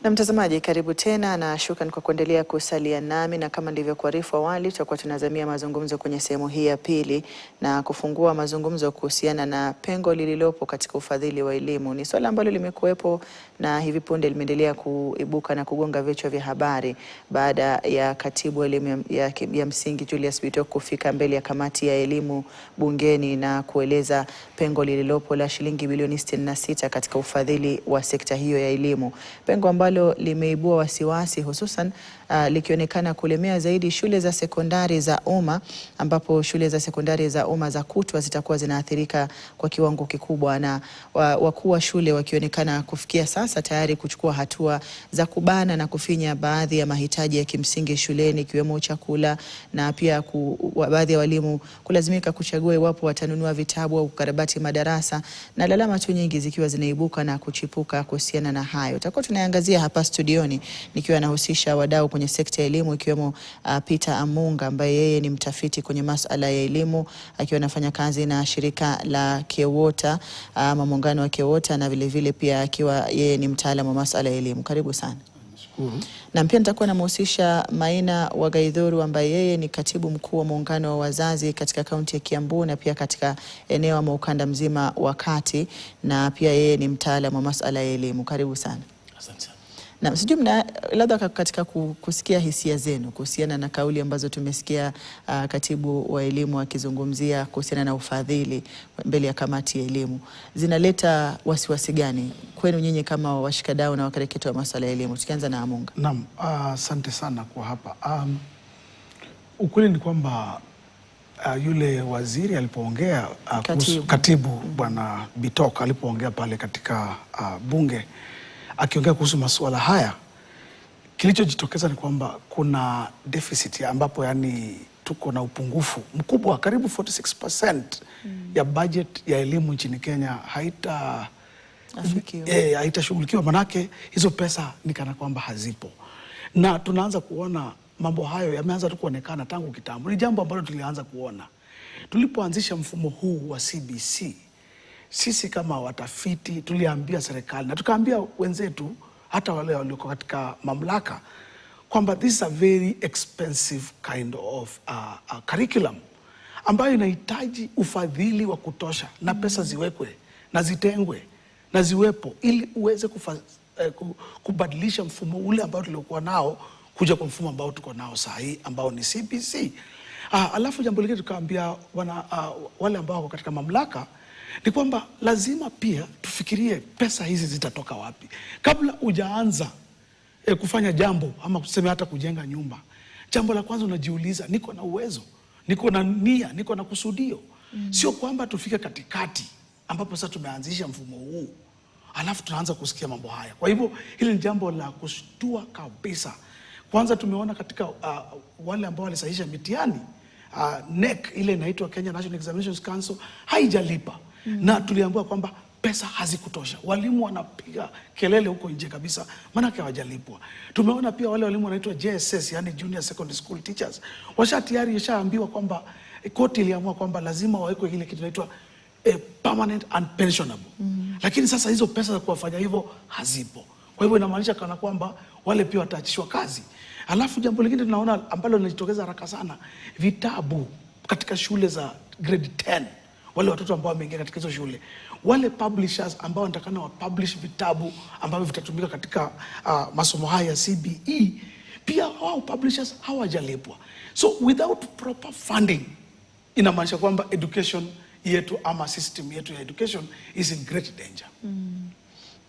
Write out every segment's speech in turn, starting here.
Na mtazamaji, karibu tena na shukran kwa kuendelea kusalia nami, na kama nilivyokuarifu awali, tutakuwa tunazamia mazungumzo kwenye sehemu hii ya pili na kufungua mazungumzo kuhusiana na pengo lililopo katika ufadhili wa elimu. Ni swala ambalo limekuwepo na hivi punde limeendelea kuibuka na kugonga vichwa vya habari baada ya katibu elimu ya msingi Julius Bitok kufika mbele ya kamati ya elimu bungeni na kueleza pengo lililopo la shilingi bilioni 66 katika ufadhili wa sekta hiyo ya elimu. Pengo ambalo limeibua wasiwasi hususan likionekana kulemea zaidi shule za sekondari za umma, ambapo shule za sekondari za umma za kutwa zitakuwa zinaathirika kwa kiwango kikubwa, na wakuu wa shule wakionekana kufikia sasa tayari kuchukua hatua za kubana na kufinya baadhi ya mahitaji ya kimsingi shuleni, ikiwemo chakula, na pia baadhi ya walimu kulazimika kuchagua iwapo watanunua vitabu au kukarabati madarasa, na lalama tu nyingi zikiwa zinaibuka na kuchipuka kuhusiana na hayo. Tutakuwa tunaangazia hapa studioni nikiwa nahusisha wadau kwenye sekta ya elimu, ikiwemo Peter Amunga ambaye yeye ni mtafiti kwenye masuala ya elimu akiwa anafanya kazi na shirika la KEWOTA ama muungano wa KEWOTA, na vile vile pia akiwa yeye ni mtaalamu wa masuala ya elimu. Karibu sana. Na pia nitakuwa namhusisha Maina Wagaidhuru ambaye yeye ni katibu mkuu wa muungano wa wazazi katika kaunti ya Kiambu na pia katika eneo ama ukanda mzima wa kati, na pia yeye ni mtaalamu wa masuala ya elimu. Karibu sana. Asante sana. Na sijui labda katika kusikia hisia zenu kuhusiana na kauli ambazo tumesikia katibu wa elimu akizungumzia kuhusiana na ufadhili mbele ya kamati ya elimu, zinaleta wasiwasi gani kwenu nyinyi kama washikadau na wakereketo wa masuala ya elimu? Tukianza na Amunga. Naam, asante sana kwa hapa. Ukweli ni kwamba yule waziri alipoongea, katibu Bwana Bitok alipoongea pale katika bunge akiongea kuhusu masuala haya, kilichojitokeza ni kwamba kuna deficit ambapo yani tuko na upungufu mkubwa, karibu 46% ya budget ya elimu nchini Kenya haitashughulikiwa, manake hizo pesa ni kana kwamba hazipo. Na tunaanza kuona mambo hayo yameanza tu kuonekana tangu kitambo. Ni jambo ambalo tulianza kuona tulipoanzisha mfumo huu wa CBC. Sisi kama watafiti tuliambia serikali na tukaambia wenzetu hata wale walioko katika mamlaka kwamba this is a very expensive kind of curriculum ambayo inahitaji ufadhili wa kutosha, na pesa ziwekwe na zitengwe na ziwepo ili uweze kubadilisha mfumo ule ambao tuliokuwa nao kuja kwa mfumo ambao tuko nao saa hii ambao ni CBC. Alafu jambo lingine tukaambia wale ambao wako katika mamlaka ni kwamba lazima pia tufikirie pesa hizi zitatoka wapi. Kabla hujaanza kufanya jambo ama kusema hata kujenga nyumba, jambo la kwanza unajiuliza, niko na uwezo, niko na nia, niko na kusudio. Sio kwamba tufike katikati ambapo sasa tumeanzisha mfumo huu alafu tunaanza kusikia mambo haya. Kwa hivyo hili ni jambo la kushtua kabisa. Kwanza tumeona katika wale ambao walisahihisha mitihani, NEC ile inaitwa Kenya National Examinations Council haijalipa. Na tuliambiwa kwamba pesa hazikutosha. Walimu wanapiga kelele huko nje kabisa, maana hawajalipwa. Tumeona pia wale walimu wanaitwa JSS, yani Junior Secondary School Teachers, tayari yashaambiwa kwamba koti iliamua kwamba lazima wawekwe ile kitu inaitwa permanent and pensionable. Lakini sasa hizo pesa za kuwafanya hivyo hazipo. Kwa hivyo inamaanisha kana kwamba wale pia wataachishwa kazi. Alafu jambo lingine tunaona ambalo linajitokeza haraka sana, vitabu katika shule za grade 10. Wale watoto ambao wameingia katika hizo shule, wale publishers ambao wanatakana wa publish vitabu ambavyo vitatumika katika masomo haya ya CBE, pia wao publishers hawajalipwa. So without proper funding, inamaanisha kwamba education yetu ama system yetu ya education is in great danger.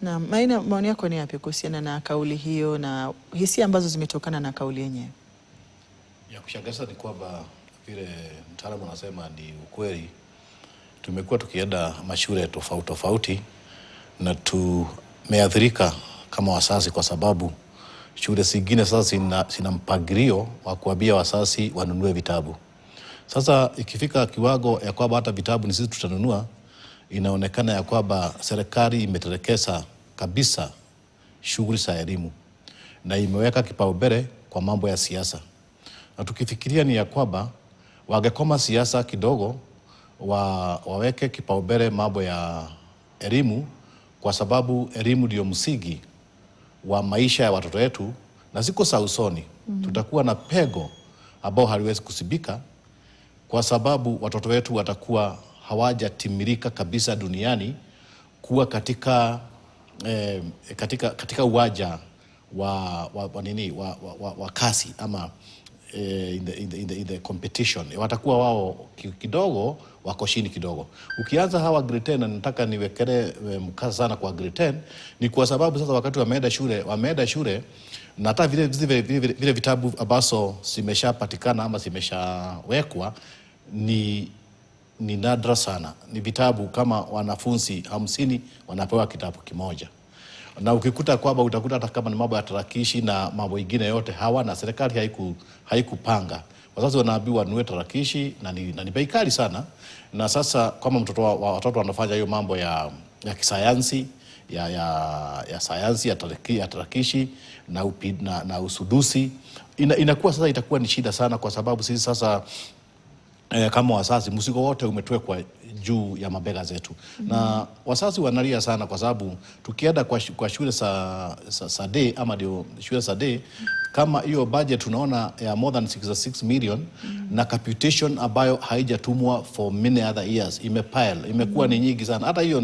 Na Maina, maoni yako ni yapi kuhusiana na kauli hiyo na hisia ambazo zimetokana na kauli yenyewe? Ya kushangaza ni kwamba vile mtaalamu anasema ni ukweli. Tumekuwa tukienda mashule tofauti na tumeathirika kama wazazi, kwa sababu shule zingine sasa sina mpangilio wa kuambia wazazi wanunue vitabu. Sasa ikifika kiwango ya kwamba hata vitabu ni sisi tutanunua, inaonekana ya kwamba serikali imetelekeza kabisa shughuli za elimu na imeweka kipaumbele kwa mambo ya siasa. Na tukifikiria ni ya kwamba wangekoma siasa kidogo, waweke kipaumbele mambo ya elimu, kwa sababu elimu ndio msingi wa maisha ya watoto wetu na siku za usoni tutakuwa na pego ambao haliwezi kusibika, kwa sababu watoto wetu watakuwa hawajatimilika kabisa duniani kuwa katika uwanja wa kasi ama in the competition. Watakuwa wao kidogo wako chini kidogo. Ukianza hawa grade 10, nataka niwekele mkaza sana kwa grade 10, ni kwa sababu sasa wakati wameenda shule na hata vile vitabu ambazo zimeshapatikana ama zimeshawekwa ni nadra sana. Ni vitabu kama wanafunzi 50 wanapewa kitabu kimoja. Na ukikuta kwamba utakuta hata kama ni mambo ya tarakishi na mambo mengine yote hawana, serikali haikupanga. Wazazi wanaambiwa wanunue tarakishi na ni bei kali sana. Na sasa kama watoto wanafanya hiyo mambo ya kisayansi ya sayansi ya tarakishi na usudusi, inakuwa sasa itakuwa ni shida sana, kwa sababu sisi sasa kama wazazi mzigo wote umetwekwa juu ya mabega zetu. Na wazazi wanalia sana, kwa sababu tukienda kwa shule za day ama ndio shule za day, kama hiyo budget tunaona ya more than 66 million na capitation ambayo haijatumwa for many other years imekuwa ni nyingi sana. Hata hiyo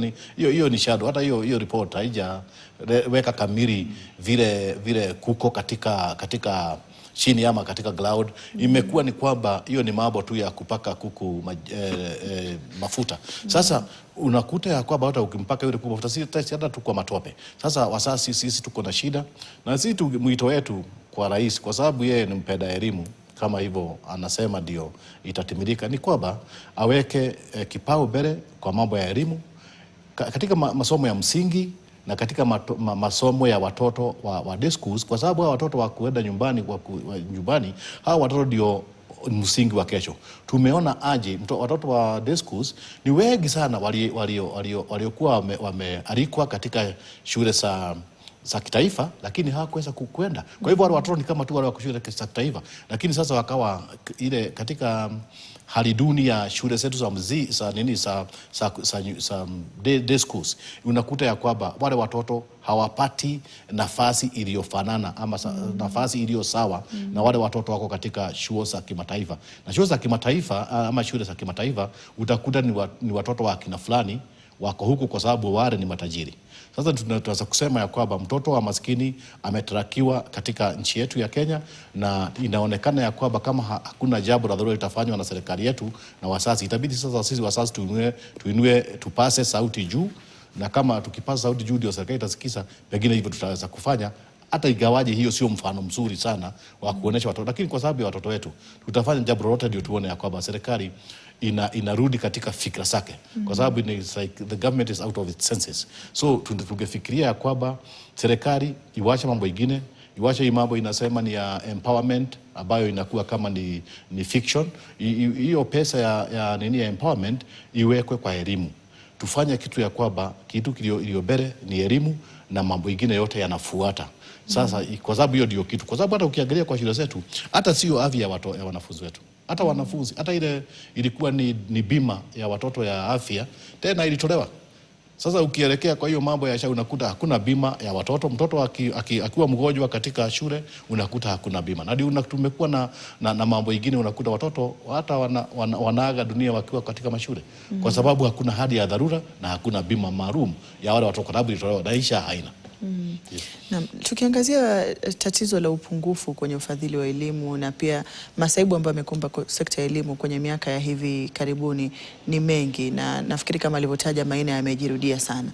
ni shadow, hata hiyo report haijaweka kamili vile kuko katika chini ama katika cloud. Imekuwa ni kwamba hiyo ni mambo tu ya kupaka kuku mafuta. Sasa unakuta ya kwamba hata ukimpaka yule kuku mafuta hata tu kwa matope. Sasa wasasi sisi tuko na shida, na sisi mwito wetu kwa rais, kwa sababu yeye ni mpenda elimu kama hivyo anasema ndio itatimilika, ni kwamba aweke kipao mbele kwa mambo ya elimu katika masomo ya msingi na katika masomo ya watoto wa day schools, kwa sababu hao watoto wa kuenda nyumbani hao watoto ndio msingi wa kesho. Tumeona aje watoto wa day schools ni wengi sana waliokuwa wamealikwa katika shule za kitaifa, lakini hawakuweza kukwenda. Kwa hivyo wale watoto ni kama tu wale wa shule za kitaifa, lakini sasa wakawa ile katika hali duni ya shule zetu za day schools. Unakuta ya kwamba wale watoto hawapati nafasi iliyofanana ama nafasi iliyo sawa na wale watoto wako katika shule za kimataifa. Na shule za kimataifa ama shule za kimataifa utakuta ni watoto wa kina fulani wako huku kwa sababu wale ni matajiri. Sasa tunaweza kusema ya kwamba mtoto wa maskini ametarakiwa katika nchi yetu ya Kenya, na inaonekana ya kwamba kama hakuna jambo la dharura litafanywa na serikali yetu na wazazi, itabidi sasa sisi wazazi tupase sauti juu, na kama tukipasa sauti juu ndio serikali itasikiza, pengine hivyo tutaweza kufanya. Hata igawaje hiyo sio mfano mzuri sana wa kuonesha watoto, lakini kwa sababu ya watoto wetu tutafanya jambo lolote ndio tuone ya kwamba serikali inarudi katika fikra zake, kwa sababu it's like the government is out of its senses. So tungefikiria kwamba serikali iwache mambo mengine, iwache hii mambo inasema ni ya empowerment ambayo inakuwa kama ni fiction. Hiyo pesa ya empowerment iwekwe kwa elimu. Tufanye kitu ya kwamba kitu iliyo mbele ni elimu na mambo mengine yote yanafuata. Sasa kwa sababu hiyo ndio kitu, kwa sababu hata ukiangalia kwa shule zetu hata sio afya ya wanafunzi wetu. Hata wanafunzi, hata ile ilikuwa ni bima ya watoto ya afya tena ilitolewa. Sasa ukielekea kwa hiyo mambo ya unakuta hakuna bima ya watoto. Mtoto akiwa mgonjwa katika shule unakuta hakuna bima. Na tumekuwa na mambo mengine, unakuta watoto hata wanaaga dunia wakiwa katika mashule kwa sababu hakuna hali ya dharura na hakuna bima maalum ya wale watoto, kwa sababu ilitolewa na isha haina. Yes. Na tukiangazia tatizo la upungufu kwenye ufadhili wa elimu na pia masaibu ambayo yamekumba sekta ya elimu kwenye miaka ya hivi karibuni ni mengi, na nafikiri kama alivyotaja Maina yamejirudia sana.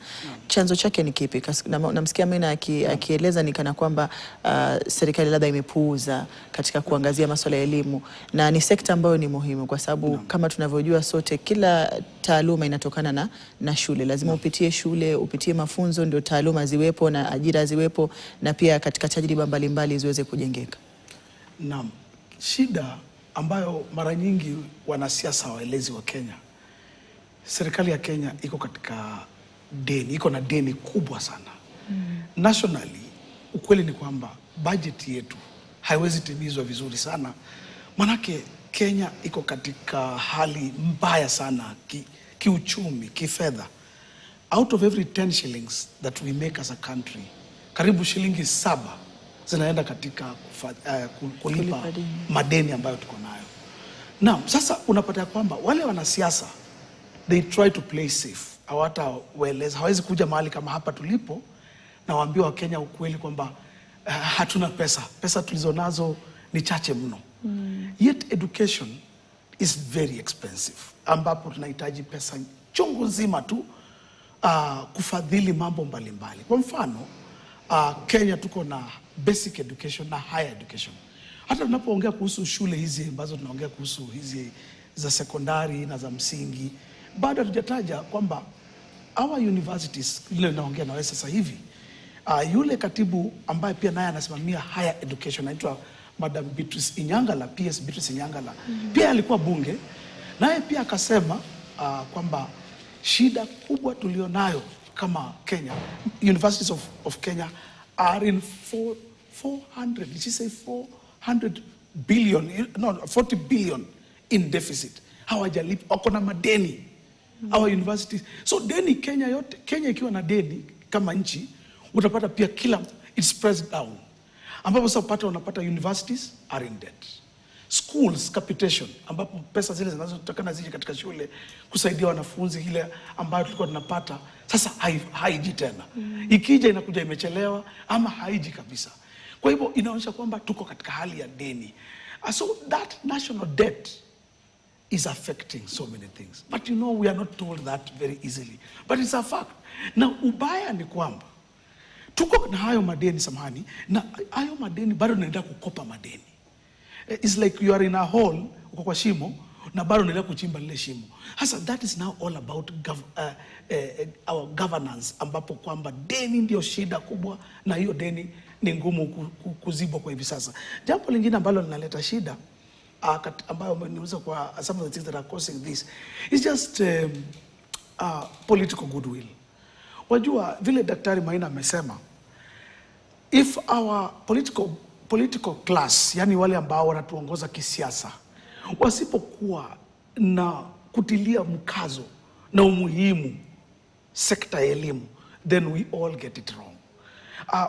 Chanzo chake ni kipi? Namsikia Maina akieleza ni kana kwamba serikali labda imepuuza katika kuangazia masuala ya elimu, na ni sekta ambayo ni muhimu kwa sababu kama tunavyojua sote, kila taaluma inatokana na shule. Lazima upitie shule, upitie mafunzo ndio taaluma ziwepo na ajira ziwepo, na pia katika tajriba mbalimbali ziweze kujengeka. Naam, shida ambayo mara nyingi wanasiasa waelezi wa Kenya, serikali ya Kenya iko na deni kubwa sana. Nationally, ukweli ni kwamba budget yetu haiwezi timizwa vizuri sana, manake Kenya iko katika hali mbaya sana kiuchumi, kifedha. Out of every 10 shillings that we make as a country, karibu shilingi 7 zinaenda katika kulipa madeni ambayo tuko nayo. Na sasa unapata ya kwamba wale wanasiasa they try to play safe. Hawezi kuja mahali kama hapa tulipo na waambie Wakenya ukweli kwamba hatuna pesa tulizonazo ni chache mno. Yet education is very expensive, ambapo tunahitaji pesa chungu nzima tu kufadhili mambo mbalimbali. Kwa mfano Kenya tuko na basic education na higher education. Hata tunapoongea kuhusu shule hizi ambazo tunaongea kuhusu hizi za sekondari na za msingi, bado hatujataja kwamba our universities, ile naongea na wewe sasa hivi, yule katibu ambaye pia naye anasimamia higher education anaitwa Madam Beatrice Inyangala, PS Beatrice Inyangala, pia alikuwa bunge, naye pia akasema kwamba shida kubwa tulionayo kama Kenya, universities of Kenya are in 400, did she say 400 billion, no, 40 billion in deficit. Hawajalipa, wako na madeni our universities. So deni Kenya yote, Kenya ikiwa na deni kama nchi, utapata pia it's pressed down, ambapo sasa unapata universities are in debt, schools capitation, ambapo pesa zile zinazotokana zije katika shule kusaidia wanafunzi ile ambayo tulikuwa tunapata sasa haiji tena. Ikija inakuja imechelewa ama haiji kabisa. Kwa hivyo inaonyesha kwamba tuko katika hali ya deni. So that national debt is affecting so many things. But you know, we are not told that very easily. But it's a fact. Na ubaya ni kwamba tuko na hayo madeni, samahani, na hayo madeni bado tunaendelea kukopa madeni. It's like you are in a hole, uko kwa shimo, na bado unaendelea kuchimba lile shimo. Hasa that is now all about our governance, ambapo kwamba deni ndio shida kubwa, na hiyo deni ni ngumu kuzibwa kwa hivi sasa. Jambo lingine ambalo linaleta shida ambayo umeniuliza kwa some of the things that are causing this is just political goodwill. Wajua vile Daktari Maina amesema, if our political class, yani wale ambao wanatuongoza kisiasa, wasipokuwa na kutilia mkazo na umuhimu sekta ya elimu, then we all get it wrong.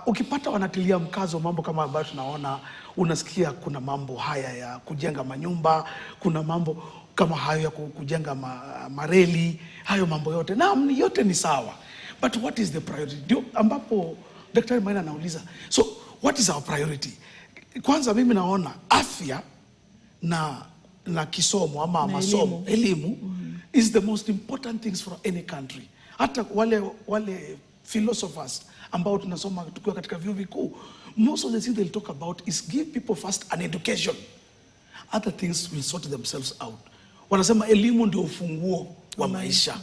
Ukipata wanatilia mkazo mambo kama ambayo tunaona, unasikia kuna mambo haya ya kujenga manyumba, kuna mambo kama hayo ya kujenga mareli, hayo mambo yote, na yote ni sawa. But what is the priority? Ndio ambapo Daktari Maina anauliza, so what is our priority? Kwanza mimi naona afya na kisomo ama masomo, elimu is the most important things for any country. Hata wale philosophers ambao tunasoma tukiwa katika vyuo vikuu, most of the things they'll talk about is give people first an education. Other things will sort themselves out. Wanasema elimu ndio ufunguo wa maisha.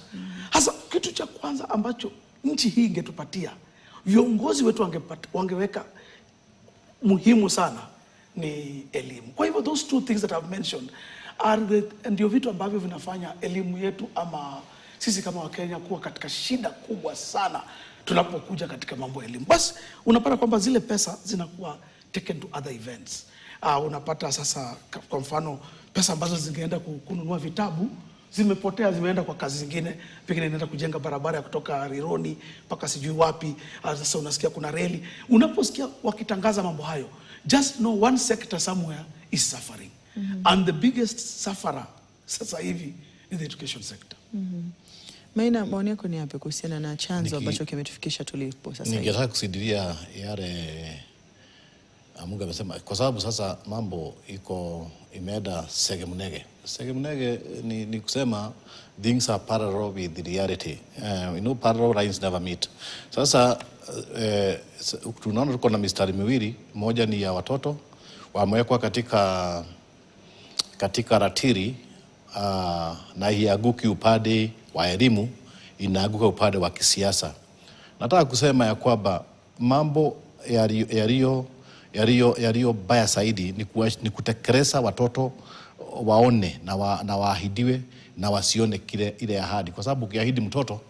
Hasa kitu cha kwanza ambacho nchi hii ingetupatia, viongozi wetu wangeweka muhimu sana, ni elimu. Kwa hivyo those two things that I've mentioned ndio vitu ambavyo vinafanya elimu yetu ama sisi kama Wakenya kuwa katika shida kubwa sana tunapokuja katika mambo ya elimu. Basi unapata kwamba zile pesa zinakuwa taken to other events. Unapata sasa kwa mfano pesa ambazo zingeenda kununua vitabu zimepotea, zimeenda kwa kazi zingine, pengine inaenda kujenga barabara ya kutoka Rironi mpaka sijui wapi. Sasa unasikia kuna reli. Unaposikia wakitangaza mambo hayo, just know one sector somewhere is suffering. And the biggest sufferer sasa hivi is the education sector. Maina, maoni yako ni yapi kuhusiana na chanzo ambacho kimetufikisha tulipo sasa hivi? Ningetaka kusidiria yale Amunga amesema, kwa sababu sasa mambo imeenda segemnege. Segemnege ni kusema things are parallel with the reality. You know, parallel lines never meet. Sasa tunaona tuko na mistari miwili, moja ni ya watoto wamewekwa katika ratiri, na iaguki upande wa elimu, inaaguka upande wa kisiasa. Nataka kusema ya kwamba mambo yaliyo baya zaidi ni kutekeleza watoto waone na waahidiwe na wasione ile ahadi, kwa sababu ukiahidi mtoto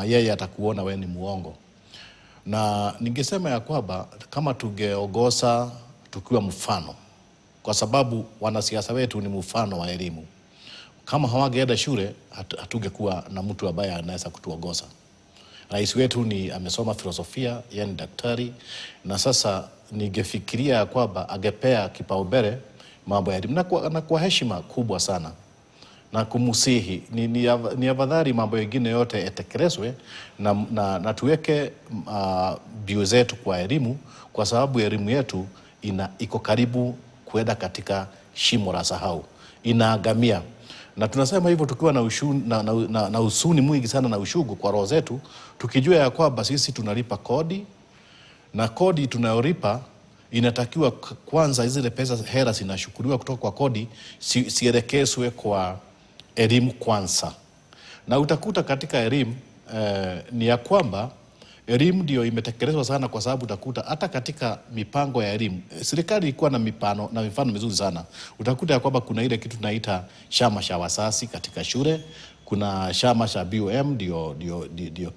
yeye atakuona wewe ni muongo. Na ningesema ya kwamba kama tungeongoza tukiwa mfano, kwa sababu wanasiasa wetu ni mfano wa elimu. Kama hawangeenda shule hatungekuwa na mtu ambaye anaweza kutuongoza. Rais wetu amesoma filosofia, yeye ni daktari, na sasa ningefikiria kwamba angepea kipaumbele mambo ya elimu na kwa heshima kubwa sana na kumusihi ni afadhali mambo mengine yote yatekelezwe na tuweke bio zetu kwa elimu, kwa sababu elimu yetu iko karibu kuenda katika shimo la sahau, inaagamia. Na tunasema hivyo tukiwa na usuni mwingi sana na ushugu kwa roho zetu, tukijua ya kwamba sisi tunalipa kodi, na kodi tunayolipa inatakiwa kwanza zile pesa hela zinashukuriwa kutoka kwa kodi sielekezwe kwa elimu kwanza. Na utakuta katika elimu ni ya kwamba elimu ndio imetekelezwa sana, kwa sababu utakuta hata katika mipango ya elimu serikali ilikuwa na mifano mizuri sana. Utakuta ya kwamba kuna ile kitu tunaita chama cha wazazi katika shule, kuna chama cha BOM ndio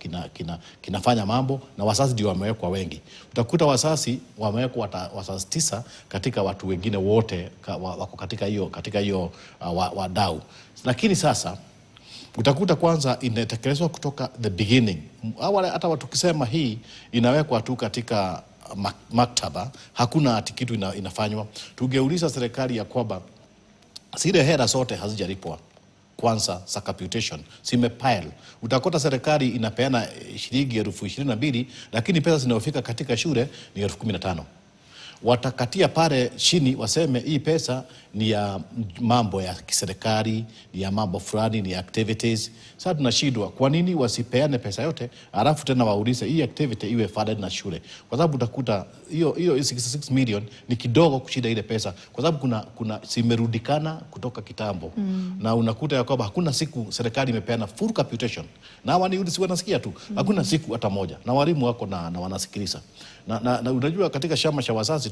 kinafanya mambo, na wazazi ndio wamewekwa wengi. Utakuta wazazi wamewekwa wazazi 9 katika watu wengine wote wako katika hiyo wadau. Lakini sasa utakuta kwanza inatekelezwa kutoka the beginning. Hata watu kisema hii inawekwa tu katika maktaba, hakuna ati kitu inafanywa. Tungeuliza serikali ya kwamba zile hela zote hazijalipwa kwanza za computation zimepile. Utakuta serikali inapeana shilingi 22,000, lakini pesa zinazofika katika shule ni 15,000. Watakatia pale chini waseme hii pesa ni ya mambo ya kiserikali, ni ya mambo fulani, ni activities. Sasa tunashindwa kwa nini wasipeane pesa yote alafu tena waulize hii activity iwe funded na shule, kwa sababu utakuta hiyo 66 million ni kidogo kushinda ile pesa, kwa sababu kuna simerudikana kutoka kitambo. Na unakuta ya kwamba hakuna siku serikali imepeana full computation, na wanasikia tu hakuna siku hata moja, na walimu wako na wanasikiliza. Na unajua katika chama cha wazazi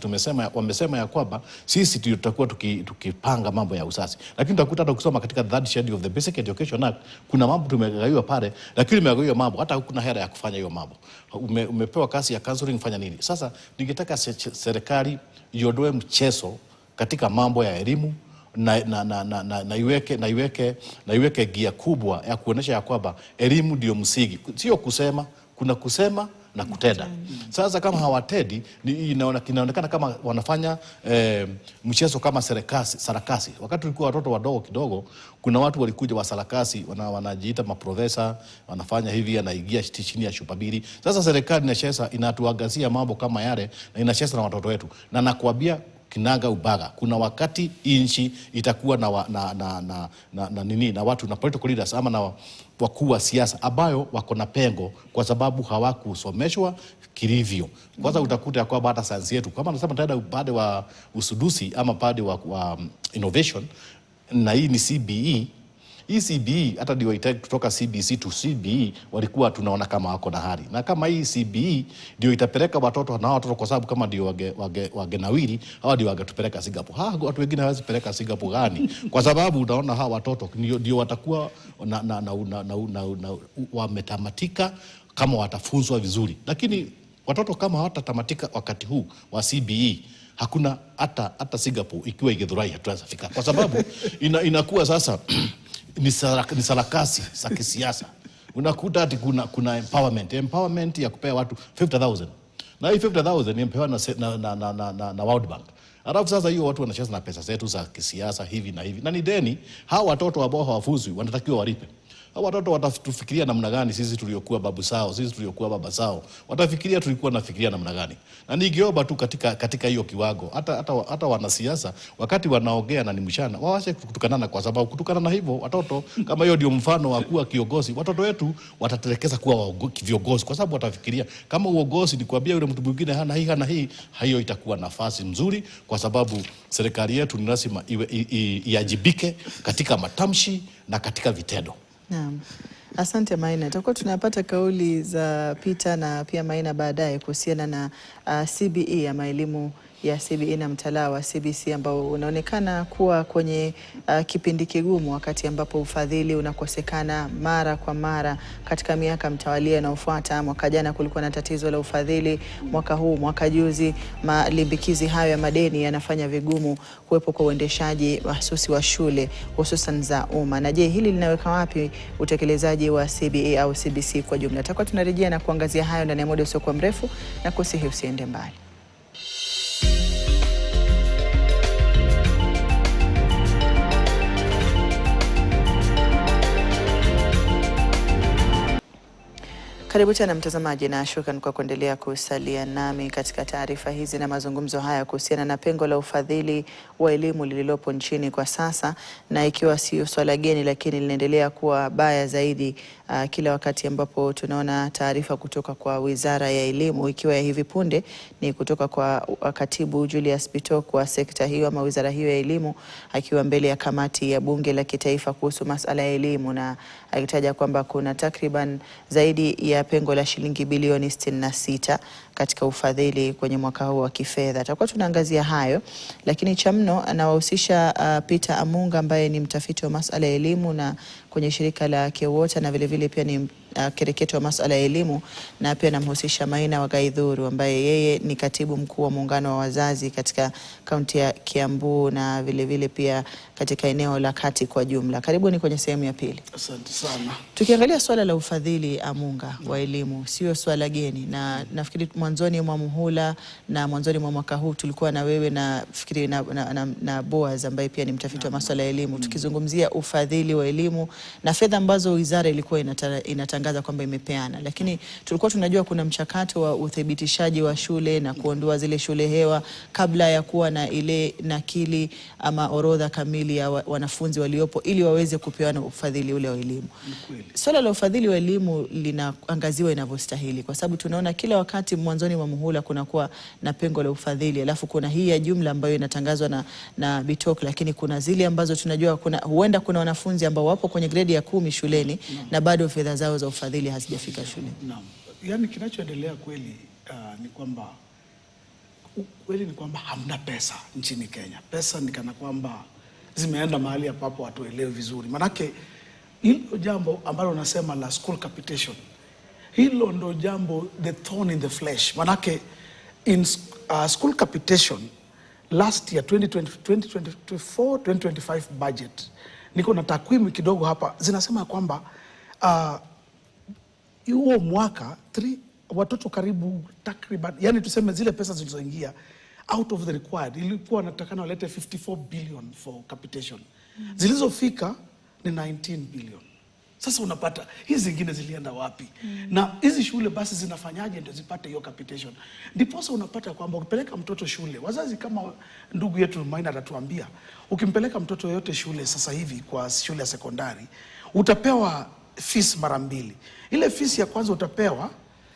wamesema ya kwamba sisi tutakuwa tukipanga mambo ya uzazi, lakini utakuta hata kusoma katika third schedule of the Basic Education Act kuna mambo tumegaiwa pale, lakini tumegaiwa mambo hata kuna hela ya kufanya hiyo mambo. Umepewa kazi ya counseling, fanya nini? Sasa ningetaka serikali iondoe mchezo katika mambo ya elimu na iweke gia kubwa ya kuonesha ya kwamba elimu ndio msingi, sio kusema, kuna kusema na kutenda. Sasa kama hawatendi inaonekana kama wanafanya mchezo kama sarakasi. Wakati tulikuwa watoto wadogo kidogo, kuna watu walikuja wa sarakasi wanajiita maprofesa, wanafanya hivi, anaingia chini ya chupa mbili. Sasa serikali inacheza, inatuangazia mambo kama yale na inacheza na watoto wetu, na nakwambia kinaga ubaga, kuna wakati inchi itakuwa na watu na political leaders ama na wakuu wa siasa ambayo wako na pengo kwa sababu hawakusomeshwa kilivyo. Kwanza utakuta ya kwamba hata sayansi yetu, kama nasema taenda upande wa usudusi ama upande wa innovation, na hii ni CBE. Hii CBE hata ndio itaki kutoka CBC to CBE, walikuwa tunaona kama wako na hali. Na kama hii CBE ndio itapeleka watoto na watoto, kwa sababu kama ndio wagenawiri, hawa ndio wagetupeleka Singapore. Watu wengine hawezi peleka Singapore gani? Kwa sababu unaona hawa watoto ndio watakuwa wametamatika kama watafunzwa vizuri. Lakini watoto kama hawatatamatika wakati huu wa CBE, hakuna hata Singapore ikiwa Githurai hatuweza fika, kwa sababu inakuwa sasa ni sarakasi za kisiasa. Unakuta ati kuna empowerment ya kupea watu 50,000, na hii 50,000 impewa na World Bank. Alafu sasa hiyo watu wanacheza na pesa zetu za kisiasa hivi na hivi, na ni deni. Hawa watoto ambao hawafuzwi wanatakiwa walipe. Hawa watoto watatufikiria namna gani sisi tuliokuwa babu zao, sisi tuliokuwa baba zao? Watafikiria tulikuwa nafikiria namna gani? Na nigeomba tu katika hiyo kiwango, hata wanasiasa wakati wanaongea na ni mchana, waache kutukanana, kwa sababu kutukana hivyo watoto, kama hiyo ndio mfano wa kuwa kiongozi, watoto wetu watatelekeza kuwa viongozi, kwa sababu watafikiria kama uongozi ni kuambia yule mtu mwingine hana hii, hiyo itakuwa nafasi nzuri, kwa sababu serikali yetu ni lazima iajibike katika matamshi na katika vitendo. Naam. Asante Maina. Tutakuwa tunapata kauli za Peter na pia Maina baadaye kuhusiana na CBE ama elimu ya CBE na mtaala wa CBC ambao unaonekana kuwa kwenye kipindi kigumu, wakati ambapo ufadhili unakosekana mara kwa mara katika miaka mtawalia inayofuata. Mwaka jana kulikuwa na tatizo la ufadhili, mwaka huu, mwaka juzi, malimbikizi hayo ya madeni yanafanya vigumu kuwepo kwa uendeshaji mahsusi wa shule hususan za umma. Na je, hili linaweka wapi utekelezaji wa CBE au CBC kwa jumla? Tutakuwa tunarejea na kuangazia hayo ndani ya muda usiokuwa mrefu, na kusihi usiende mbali. Karibu tena mtazamaji, na shukrani kwa kuendelea kusalia nami katika taarifa hizi na mazungumzo haya kuhusiana na pengo la ufadhili wa elimu lililopo nchini kwa sasa, na ikiwa sio swala geni lakini linaendelea kuwa baya zaidi kila wakati ambapo tunaona taarifa kutoka kwa Wizara ya Elimu, ikiwa ya hivi punde ni kutoka kwa Katibu Julius Bitok wa sekta hiyo ama wizara hiyo ya elimu, akiwa mbele ya kamati ya Bunge la Kitaifa kuhusu masuala ya elimu, na akitaja kwamba kuna takriban zaidi ya pengo la shilingi bilioni 66 katika ufadhili kwenye mwaka huu wa kifedha. Tutakuwa tunaangazia hayo, lakini cha mno anawahusisha Peter Amunga ambaye ni mtafiti wa masuala ya elimu na kwenye shirika la KEWOTA, na vile vile pia ni kereketo wa masuala ya elimu, na pia namhusisha Maina wa Gaidhuru ambaye yeye ni katibu mkuu wa muungano wa wazazi katika kaunti ya Kiambu na vile vile pia katika eneo la kati kwa jumla. Karibuni kwenye sehemu ya pili. Asante sana. Tukiangalia swala la ufadhili, Amunga, wa elimu sio swala geni, na nafikiri mwanzoni mwa muhula na mwanzoni mwa mwaka huu tulikuwa na wewe na fikiri na Boaz ambaye pia ni mtafiti wa masuala ya elimu, tukizungumzia ufadhili wa elimu na fedha ambazo wizara ilikuwa inatangaza kwamba imepeana, lakini tulikuwa tunajua kuna mchakato wa uthibitishaji wa shule na kuondoa zile shule hewa kabla ya kuwa na ile nakili ama orodha kamili ya wanafunzi waliopo ili waweze kupeana ufadhili ule wa elimu. Swala la ufadhili wa elimu linaangaziwa inavyostahili, kwa sababu tunaona kila wakati mwanzoni mwa muhula kunakuwa na pengo la ufadhili, alafu kuna hii ya jumla ambayo inatangazwa na Bitok, lakini kuna zile ambazo tunajua huenda kuna wanafunzi ambao wapo kwenye gredi ya 10 shuleni na bado fedha zao za ufadhili hazijafika shule. Naam. Yaani kinachoendelea kweli ni kwamba hamna pesa nchini Kenya. Pesa ni kana kwamba zimeenda mahali ambapo watu elewe vizuri. Manake hilo jambo ambalo unasema la school capitation, hilo ndo jambo, the thorn in the flesh. Manake in school capitation last year 2024-2025 budget, niko na takwimu kidogo hapa zinasema kwamba huo mwaka watoto karibu takriban, yani tuseme zile pesa zilizoingia out of the required, ilikuwa natakana walete 54 billion for capitation. Zilizofika ni 19 billion. Sasa unapata hizi zingine zilienda wapi? Na hizi shule basi zinafanyaje ndio zipate hiyo capitation? Ndiposa unapata kwamba ukipeleka mtoto shule, wazazi kama ndugu yetu Maina atatuambia, ukimpeleka mtoto yote shule sasa hivi kwa shule ya sekondari, utapewa fees mara 2. Ile fees ya kwanza utapewa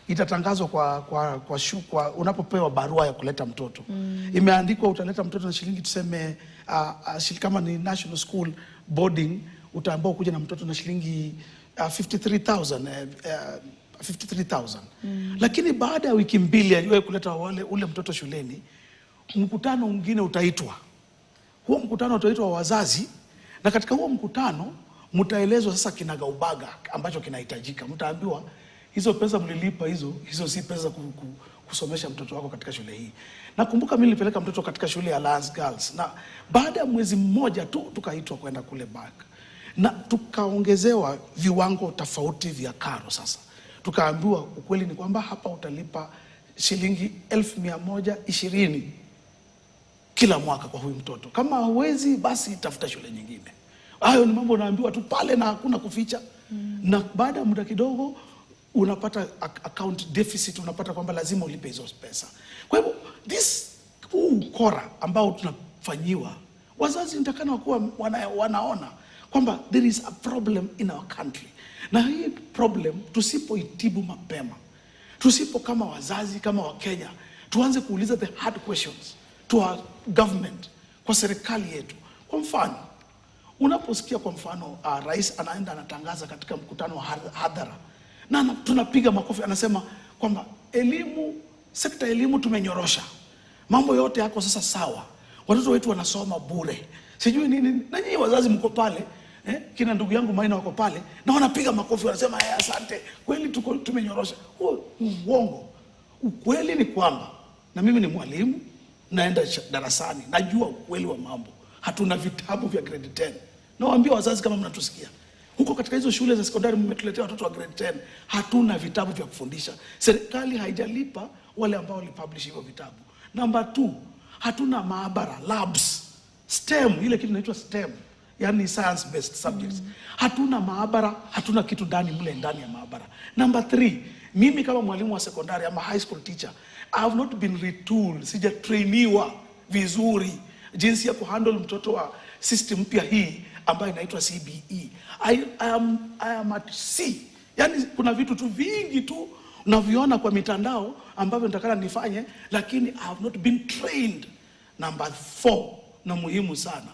itatangazwa kwa unapopewa barua ya kuleta mtoto. Imeandikwa utaleta mtoto na shilingi tuseme kama ni national school boarding utaambiwa kuja na mtoto na shilingi 53,000. Lakini baada ya wiki 2 aliwahi kuleta ule mtoto shuleni, mkutano mwingine utaitwa. Huo mkutano utaitwa wazazi, na katika huo mkutano mtaelezwa sasa kinagaubaga ambacho kinahitajika. Mtaambiwa hizo pesa mlilipa hizo si pesa kusomesha mtoto wako katika shule hii. Nakumbuka mimi nilipeleka mtoto katika shule ya Lance Girls, na baada ya mwezi mmoja tu tukaitwa kwenda kule back, na tukaongezewa viwango tofauti vya karo. Sasa tukaambiwa ukweli ni kwamba hapa utalipa shilingi 1,120 kila mwaka kwa huyu mtoto. Kama huwezi basi tafuta shule nyingine. Hayo ni mambo naambiwa tu pale na hakuna kuficha. Na baada ya muda kidogo unapata account deficit, unapata kwamba lazima ulipe hizo pesa. Kwa hivyo ukora ambao tunafanyiwa, wazazi nitakana wakuwa wanaona kwamba there is a problem in our country. Na hii problem tusipoitibu mapema, tusipo kama wazazi, kama Wakenya, tuanze kuuliza the hard questions to our government, kwa serikali yetu. Kwa mfano, unaposikia kwa mfano rais anaenda anatangaza katika mkutano wa hadhara, na tunapiga makofi, anasema kwamba sekta elimu tumenyorosha. mambo yote yako sasa sawa, watoto wetu wanasoma bure, sijui nini, na nyinyi wazazi mko pale kina ndugu yangu Maina wako pale na wanapiga makofi, wanasema asante, kweli tumenyorosha. Huo uongo. Ukweli ni kwamba, na mimi ni mwalimu, naenda darasani, najua ukweli wa mambo. Hatuna vitabu vya grade 10. Nawaambia wazazi kama mnatusikia, huko katika hizo shule za sekondari mmetuletea watoto wa grade 10, hatuna vitabu vya kufundisha. Serikali haijalipa wale ambao walipublish hivyo vitabu. Number 2, hatuna maabara, labs, STEM, ile kitu inaitwa STEM, yani science based subjects. Hatuna maabara, hatuna kitu ndani ya maabara. Number 3, mimi kama mwalimu wa sekondari ama high school teacher, I have not been retooled, sijatrainiwa vizuri jinsi ya kuhandle mtoto wa system mpya hii ambayo inaitwa CBE. I am at C. Yani kuna vitu tu vingi tu unaviona kwa mitandao ambavyo nitakana nifanye, lakini I have not been trained. Number 4, na muhimu sana,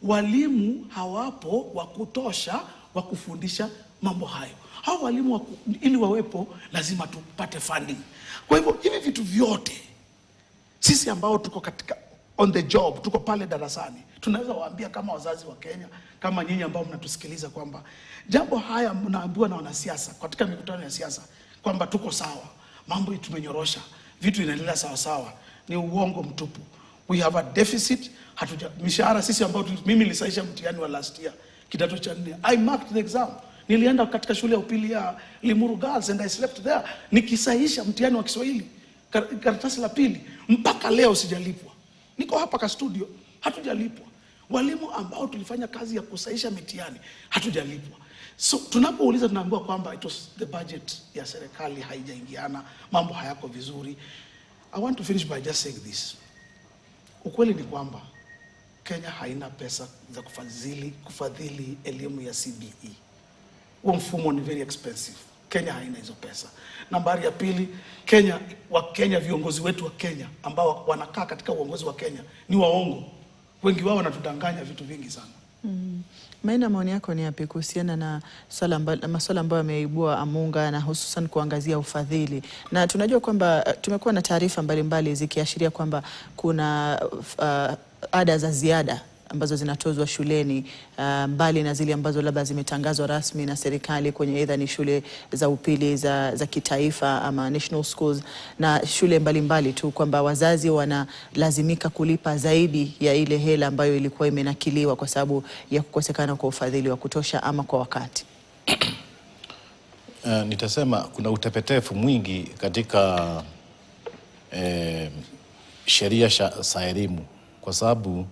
walimu hawapo wa kutosha wa kufundisha mambo hayo. Hao walimu ili wawepo lazima tupate funding. Kwa hivyo hivi vitu vyote sisi ambao tuko katika on the job, tuko pale darasani, tunaweza waambia kama wazazi wa Kenya, kama nyinyi ambao mnatusikiliza, kwamba jambo haya mnaambiwa na wanasiasa katika mikutano ya siasa kwamba tuko sawa, mambo tumenyorosha, vitu inaendelea sawa sawa, ni uongo mtupu. We have a deficit. Mishahara sisi ambao mimi nilisaisha mtihani wa last year kidato cha 4, I marked the exam. Nilienda katika shule ya upili ya Limuru Girls and I slept there nikisaisha mtihani wa Kiswahili karatasi la pili, mpaka leo sijalipwa. Niko hapa ka studio, hatujalipwa. Walimu ambao tulifanya kazi ya kusaisha mitihani hatujalipwa. So tunapouliza tunaambiwa kwamba it was the budget ya serikali haijaingiana, mambo hayako vizuri. I want to finish by just saying this. Ukweli ni kwamba Kenya haina pesa za kufadhili elimu ya CBE. Huo mfumo ni very expensive. Kenya haina hizo pesa. Nambari ya pili, Kenya, viongozi wetu wa Kenya ambao wanakaa katika uongozi wa Kenya ni waongo. Wengi wao wanatudanganya vitu vingi sana. Maina, maoni yako ni yapi kuhusiana na masuala ambayo yameibua Amunga na hususan kuangazia ufadhili? Na tunajua kwamba tumekuwa na taarifa mbalimbali zikiashiria kwamba kuna ada za ziada ambazo zinatozwa shuleni, mbali na zile ambazo labda zimetangazwa rasmi na serikali kwenye either ni shule za upili za kitaifa ama national schools na shule mbalimbali tu, kwamba wazazi wanalazimika kulipa zaidi ya ile hela ambayo ilikuwa imenakiliwa kwa sababu ya kukosekana kwa ufadhili wa kutosha ama kwa wakati. Nitasema kuna utepetefu mwingi katika sheria za elimu, kwa sababu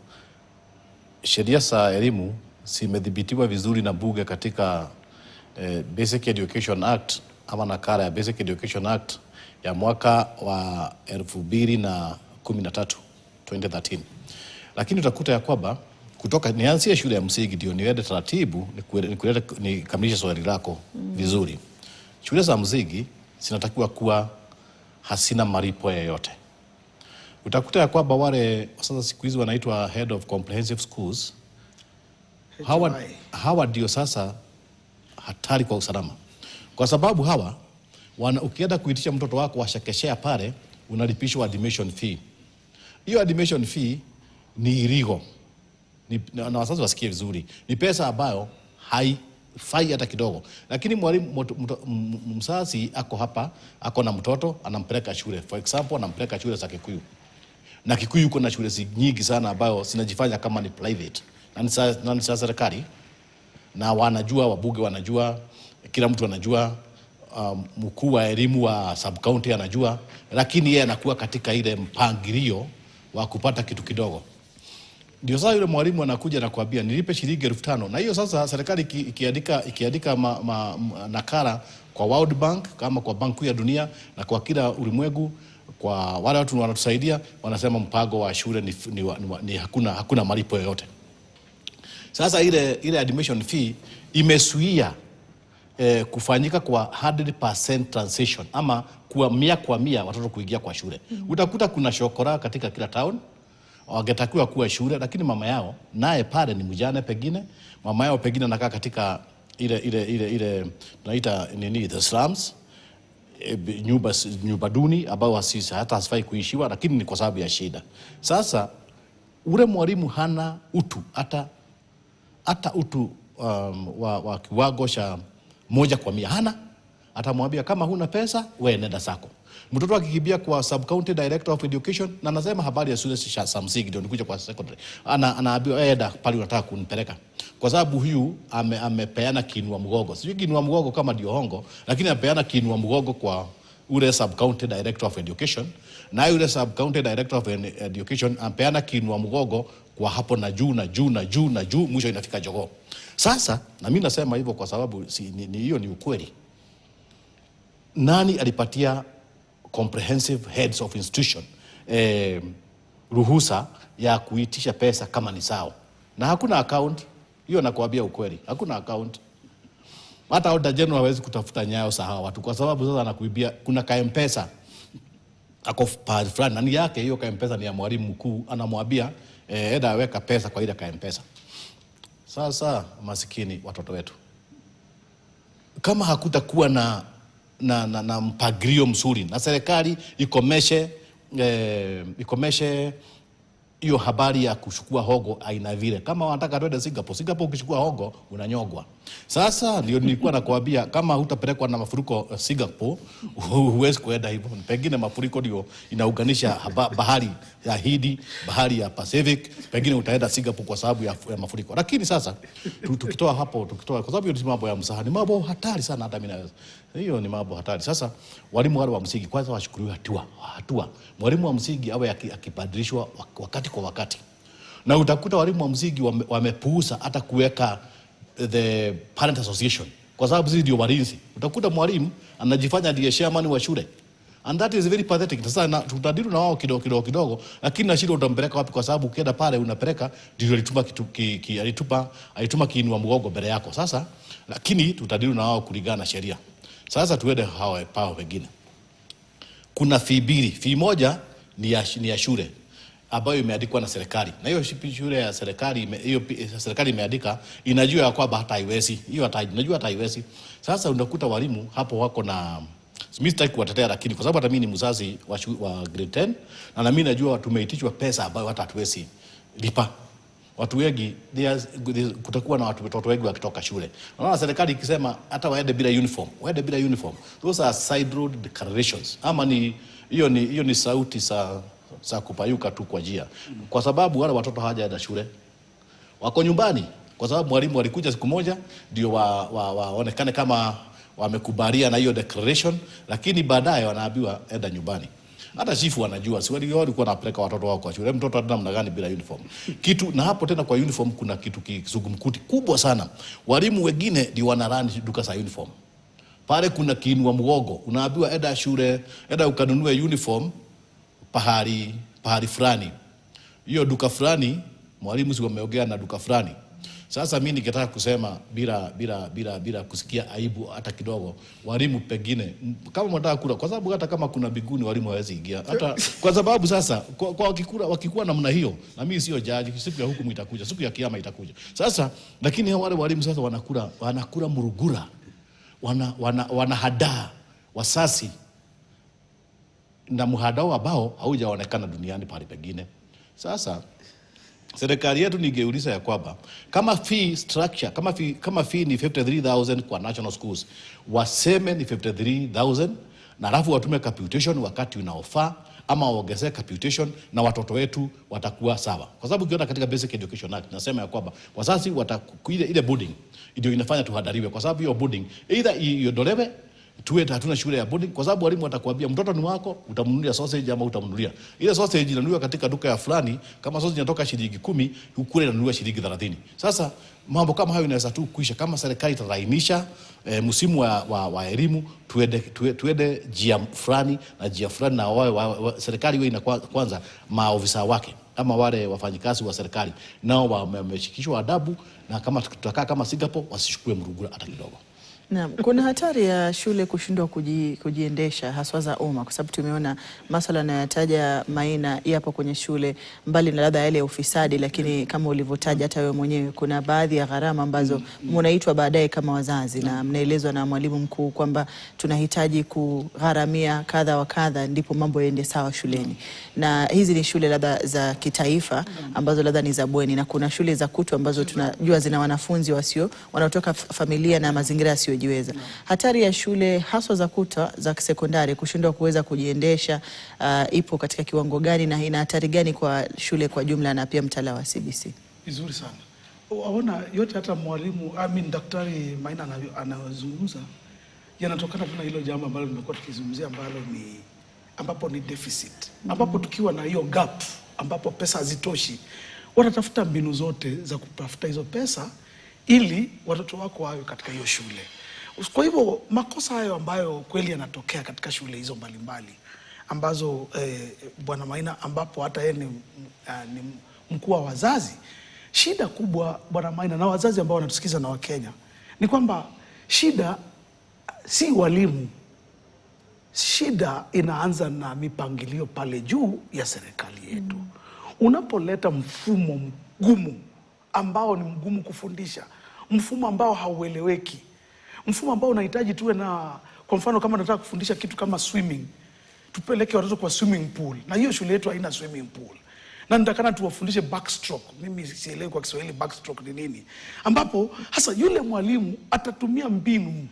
sheria za elimu zimedhibitiwa vizuri na bunge katika Basic Education Act ama nakala ya Basic Education Act ya mwaka wa 2013, 2013. Lakini utakuta ya kwamba nianzie shule ya msingi ndio niende taratibu nikamilishe swali lako vizuri. Shule za msingi zinatakiwa kuwa hasina malipo yoyote. Utakuta ya kwamba wale sasa siku hizi wanaitwa Head of Comprehensive Schools, hawa ndio sasa hatari kwa usalama. Kwa sababu hawa ukienda kuitisha mtoto wako washakeshea pale, unalipishwa admission fee. Hiyo admission fee ni illegal. Na wazazi wasikie vizuri. Ni pesa ambayo haifai hata kidogo. Lakini mwalimu mzazi ako hapa, ako na mtoto, anampeleka shule. For example, anampeleka shule za Kikuyu. Na Kikuyu kuna shule nyingi sana ambayo zinajifanya kama ni private na ni serikali, na wanajua, wabunge wanajua, kila mtu anajua, mkuu wa elimu wa sub county anajua, lakini yeye anakuwa katika ile mpangilio wa kupata kitu kidogo. Ndio sasa yule mwalimu anakuja na kuambia nilipe shilingi 5,000, na hiyo sasa serikali ikiandika nakala kwa World Bank kama kwa Banki ya Dunia na kwa kila ulimwengu, kwa wale watu wanatusaidia, wanasema mpango wa shule ni hakuna malipo yoyote. Sasa ile admission fee imesuia kufanyika kwa 100% transition ama kwa 100% watoto kuingia kwa shule. Utakuta kuna shokora katika kila town, wangetakiwa kuwa shule, lakini mama yao naye pale ni mjane, pengine mama yao pengine anakaa katika ile tunaita the slums. nyumba duni ambao hata hasifai kuishiwa, lakini ni kwa sababu ya shida. Sasa ule mwalimu hana utu, hata utu wa kiwango cha 1 kwa 100 hana. Atamwambia kama huna pesa wewe nenda sako. Mtoto akikimbia kwa sub county director of education na anasema habari ya shule za msingi ndio nikuja kwa secondary, anaambiwa enda pale unataka kunipeleka, kwa sababu huyu amepeana kinua mgogo. Sijui kinua mgogo kama ndio hongo, lakini amepeana kinua mgogo kwa ule sub county director of education, na yule sub county director of education amepeana kinua mgogo kwa hapo na juu na juu na juu na juu, mwisho inafika jogoo. Sasa na mimi nasema hivyo kwa sababu hiyo ni ukweli. Nani alipatia comprehensive heads of institution ruhusa ya kuitisha pesa kama ni sawa? Na hakuna account hiyo, nakuambia ukweli, hakuna account. Hata Auditor General hawezi kutafuta nyayo za hawa watu, kwa sababu sasa anakuibia. Kuna ka-M-Pesa ako pahali fulani, nani yake hiyo ka-M-Pesa ni ya mwalimu mkuu, anamwambia enda weka pesa kwa ile ka-M-Pesa. Sasa masikini watoto wetu, kama hakutakuwa na mpangilio mzuri na serikali ikomeshe hiyo habari ya kuchukua hogo aina vile. Kama wanataka twende Singapore ukichukua hogo unanyogwa. Sasa ndio nilikuwa nakwambia, kama hutapelekwa na mafuriko Singapore huwezi kuenda hivyo. Pengine mafuriko ndio inaunganisha bahari ya Hindi, bahari ya Pacific, pengine utaenda Singapore kwa sababu ya mafuriko. Lakini sasa tukitoa hapo, kwa sababu hiyo ni mambo ya msahani, mambo hatari sana, hata mimi naweza. Hiyo ni mambo hatari. Sasa walimu wale wa msingi kwanza washukuriwe hatua. Mwalimu wa msingi awe akibadilishwa wakati kwa wakati. Na utakuta walimu wa msingi wamepuuza hata kuweka the parent association, kwa sababu sisi ndio walinzi. Utakuta mwalimu anajifanya ndiye chairman wa shule, and that is very pathetic. Sasa tutadili na wao kidogo, lakini na shida utampeleka wapi? Kwa sababu ukienda pale unapeleka ndio alituma kiinua mgogo mbele yako. Sasa lakini tutadili na wao kulingana na sheria. Sasa tuende hao wengine. Kuna fee moja ni ya shule ambayo imeandikwa na serikali. Na hiyo shule ya serikali, serikali imeandika, inajua ya kwamba hata haiwezi. Inajua hata haiwezi. Sasa unakuta walimu hapo wako na, mimi sitaki kuwatetea, lakini kwa sababu hata mimi ni mzazi wa grade 10 na mimi najua tumeitishwa pesa ambayo hata hatuwezi lipa. Watu wengi kutakuwa na watoto wengi wakitoka shule. Unaona serikali ikisema hata waende bila uniform. Those are side road declarations. Ama hiyo ni sauti za kupayuka tu kwa njia. Kwa sababu wale watoto hawajaenda shule, wako nyumbani, kwa sababu mwalimu alikuja siku moja ndio waonekane kama wamekubalia na hiyo declaration, lakini baadaye wanaambiwa enda nyumbani. Hata chifu wanajua, si walikuwa wanapeleka watoto wao kwa shule. Mtoto hata namna gani bila uniform? Na hapo tena kwa uniform kuna kitu kizungumkuti kubwa sana. Walimu wengine ndio wanarani duka za uniform. Pale kuna kiinua mgogo, unaambiwa enda shule, enda ukanunue uniform pahali fulani. Hiyo duka fulani, mwalimu si wameongea na duka fulani. Sasa mimi ningetaka kusema bila kusikia aibu hata kidogo, walimu pengine kama mnataka kula, kwa sababu hata kama kuna biguni walimu hawezi ingia hata kwa sababu sasa kwa wakikuwa namna hiyo, na mimi sio jaji, siku ya hukumu itakuja, siku ya kiyama itakuja. Sasa lakini wale walimu sasa wanakula murugura, wanahadaa wasasi na mhadao ambao haujaonekana duniani pale pengine. Sasa serikali yetu ningeuliza ya kwamba kama fee structure, kama fee ni 53,000 kwa national schools, waseme ni 53,000 na alafu watume capitation wakati unaofaa, ama waongezee capitation na watoto wetu watakuwa sawa. Kwa sababu ukiona katika Basic Education Act nasema ya kwamba wazazi ile boarding ndio inafanya tuhadariwe, kwa sababu hiyo boarding either iondolewe tuwe hatuna shule ya boarding, kwa sababu walimu watakwambia mtoto ni wako, utamnunulia sausage ama utamnunulia. Ile sausage inanunuliwa katika duka ya fulani, kama sausage inatoka shilingi 10, ukule inanunuliwa shilingi 30. Sasa mambo kama hayo inaweza tu kuisha kama serikali itarainisha msimu wa elimu, tuende njia fulani na njia fulani, na serikali iwe kwanza maofisa wake ama wale wafanyikazi wa serikali nao wameshikishwa adabu, na kama tutakaa kama Singapore wasishukue mrugura hata kidogo. Naam, kuna hatari ya shule kushindwa kujiendesha haswa za umma, kwa sababu tumeona masuala yanayotaja Maina yapo kwenye shule, mbali na labda yale ya ufisadi, lakini kama ulivyotaja hata wewe mwenyewe, kuna baadhi ya gharama ambazo mnaitwa baadaye kama wazazi na mnaelezwa na mwalimu mkuu kwamba tunahitaji kugharamia kadha wa kadha ndipo mambo yaende sawa shuleni. Na hizi ni shule labda za kitaifa ambazo labda ni za bweni, na kuna shule za kutu ambazo tunajua zina wanafunzi wanaotoka familia na mazingira yasiyojiweza. Hatari ya shule haswa za kuta za sekondari kushindwa kuweza kujiendesha ipo katika kiwango gani, na ina hatari gani kwa shule kwa jumla na pia mtaala wa CBC? Vizuri sana. Waona yote hata mwalimu Daktari Maina anazungumza yanatokana na hilo jambo ambalo nimekuwa tukizungumzia ambapo ni deficit. Ambapo tukiwa na hiyo gap ambapo pesa hazitoshi, wanatafuta mbinu zote za kutafuta hizo pesa ili watoto wako wawe katika hiyo shule. Kwa hivyo makosa hayo ambayo kweli yanatokea katika shule hizo mbalimbali ambazo Bwana Maina, ambapo hata yeye ni mkuu wa wazazi, shida kubwa Bwana Maina na wazazi ambao wanatusikiza na Wakenya ni kwamba shida si walimu. Shida inaanza na mipangilio pale juu ya serikali yetu. Unapoleta mfumo mgumu ambao ni mgumu kufundisha, mfumo ambao haueleweki, mfumo ambao unahitaji tuwe na, kwa mfano kama nataka kufundisha kitu kama swimming, tupeleke watoto kwa swimming pool, na hiyo shule yetu haina swimming pool. Na nitakana tuwafundishe backstroke. Mimi sielewi kwa Kiswahili backstroke ni nini, ambapo hasa yule mwalimu atatumia mbinu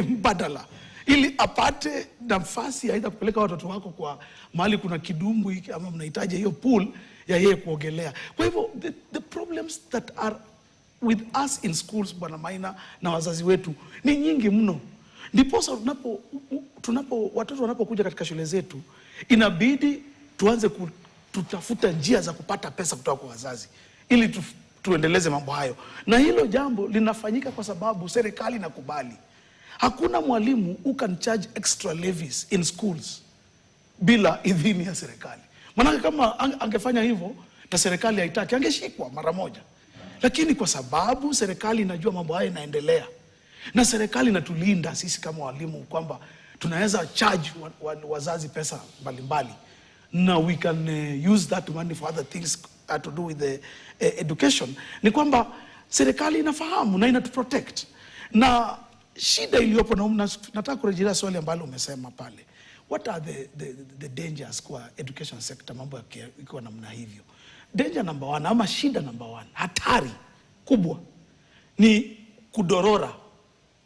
mbadala ili apate nafasi aidha kupeleka watoto wako kwa mahali kuna kidumbwi ama mnahitaji hiyo pool ya yeye kuogelea. Kwa hivyo the problems that are with us in schools Bwana Maina na wazazi wetu ni nyingi mno. Ndiposa watoto wanapokuja katika shule zetu inabidi tuanze tutafuta njia za kupata pesa kutoka kwa wazazi ili tuendeleze mambo hayo. Na hilo jambo linafanyika kwa sababu serikali inakubali. Hakuna mwalimu who can charge extra levies in schools bila idhini ya serikali. Maana kama angefanya hivyo na serikali haitaki, angeshikwa mara moja. Lakini kwa sababu serikali inajua mambo haya yanaendelea na serikali inatulinda sisi kama walimu kwamba tunaweza charge wazazi pesa mbalimbali, na we can use that money for other things to do with the education, ni kwamba serikali inafahamu na inatuprotect. Na shida iliyopo, na nataka kurejelea swali ambalo umesema pale, what are the dangers kwa education sector mambo ikiwa namna hivyo? Danger number one ama shida number one, hatari kubwa ni kudorora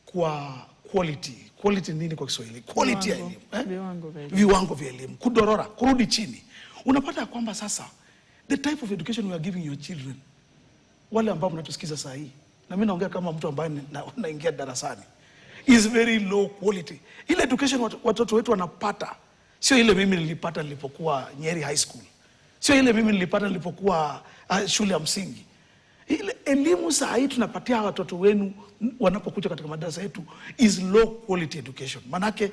kwa quality. Quality nini kwa Kiswahili? Quality ya elimu, viwango vya elimu kudorora, kurudi chini. Unapata kwamba sasa the type of education we are giving your children, wale ambao mnatusikiza saa hii, na mimi naongea kama mtu ambaye naingia darasani, is very low quality. Ile education watoto wetu wanapata sio ile mimi nilipata nilipokuwa Nyeri High School, sio ile mimi nilipata nilipokuwa shule ya msingi. Ile elimu saa hii tunapatia watoto wenu wanapokuja katika madarasa yetu is low quality education. Manake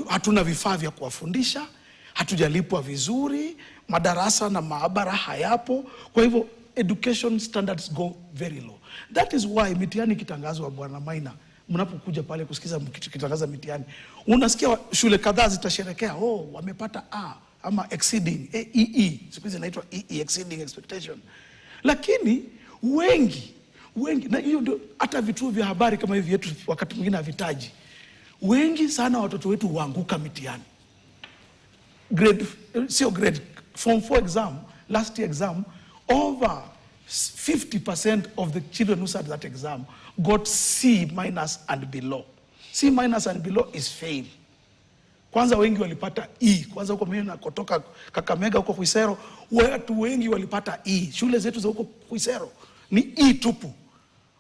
hatuna vifaa vya kuwafundisha, hatujalipwa vizuri, madarasa na maabara hayapo. Kwa hivyo education standards go very low. That is why mitihani kitangazwa Bwana Maina, mnapokuja pale kusikiza kitangaza mitihani, unasikia shule kadhaa zitasherekea, wamepata A ama exceeding EE, siku hizi inaitwa EE, exceeding expectation. Lakini wengi na hiyo ndio hata vituo vya habari kama hivi yetu wakati mwingine havitaji, wengi sana watoto wetu huanguka mitihani. Form 4 exam, last year exam, over 50% of the children who sat that exam got C- and below. C- and below is fail. Kwanza wengi walipata E. Kwanza huko mimi nakotoka Kakamega huko Kuisero, watu wengi walipata E. Shule zetu za huko Kuisero ni E tupu.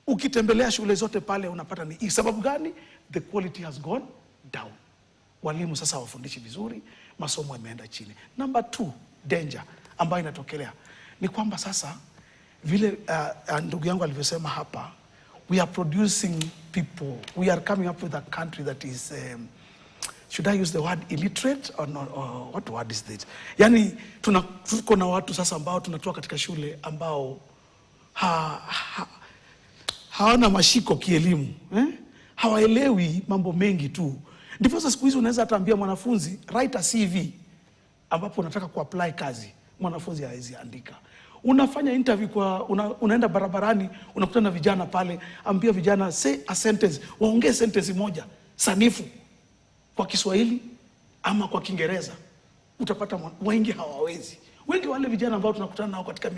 Ukitembelea shule zote pale unapata ni E. Sababu gani? The quality has gone down. Walimu sasa wafundishi vizuri, masomo yameenda chini. Number 2, danger ambayo inatokelea ni kwamba sasa vile ndugu yangu alivyosema hapa, we are producing people, we are coming up with a country that is should I use the word illiterate or not, or what word is this? Yani tuko na watu sasa ambao tunatoa katika shule ambao hawana mashiko kielimu, hawaelewi mambo mengi tu. Ndipo siku hizi unaweza ataambia mwanafunzi write a CV ambapo unataka kuapply kazi, mwanafunzi hawezi andika. Unafanya interview unaenda barabarani, unakutana na vijana pale, ambia vijana say a sentence, waongee sentence moja sanifu kwa Kiswahili ama kwa Kiingereza. Utapata wengi hawawezi. Wengi wale vijana ambao tunakutana nao katika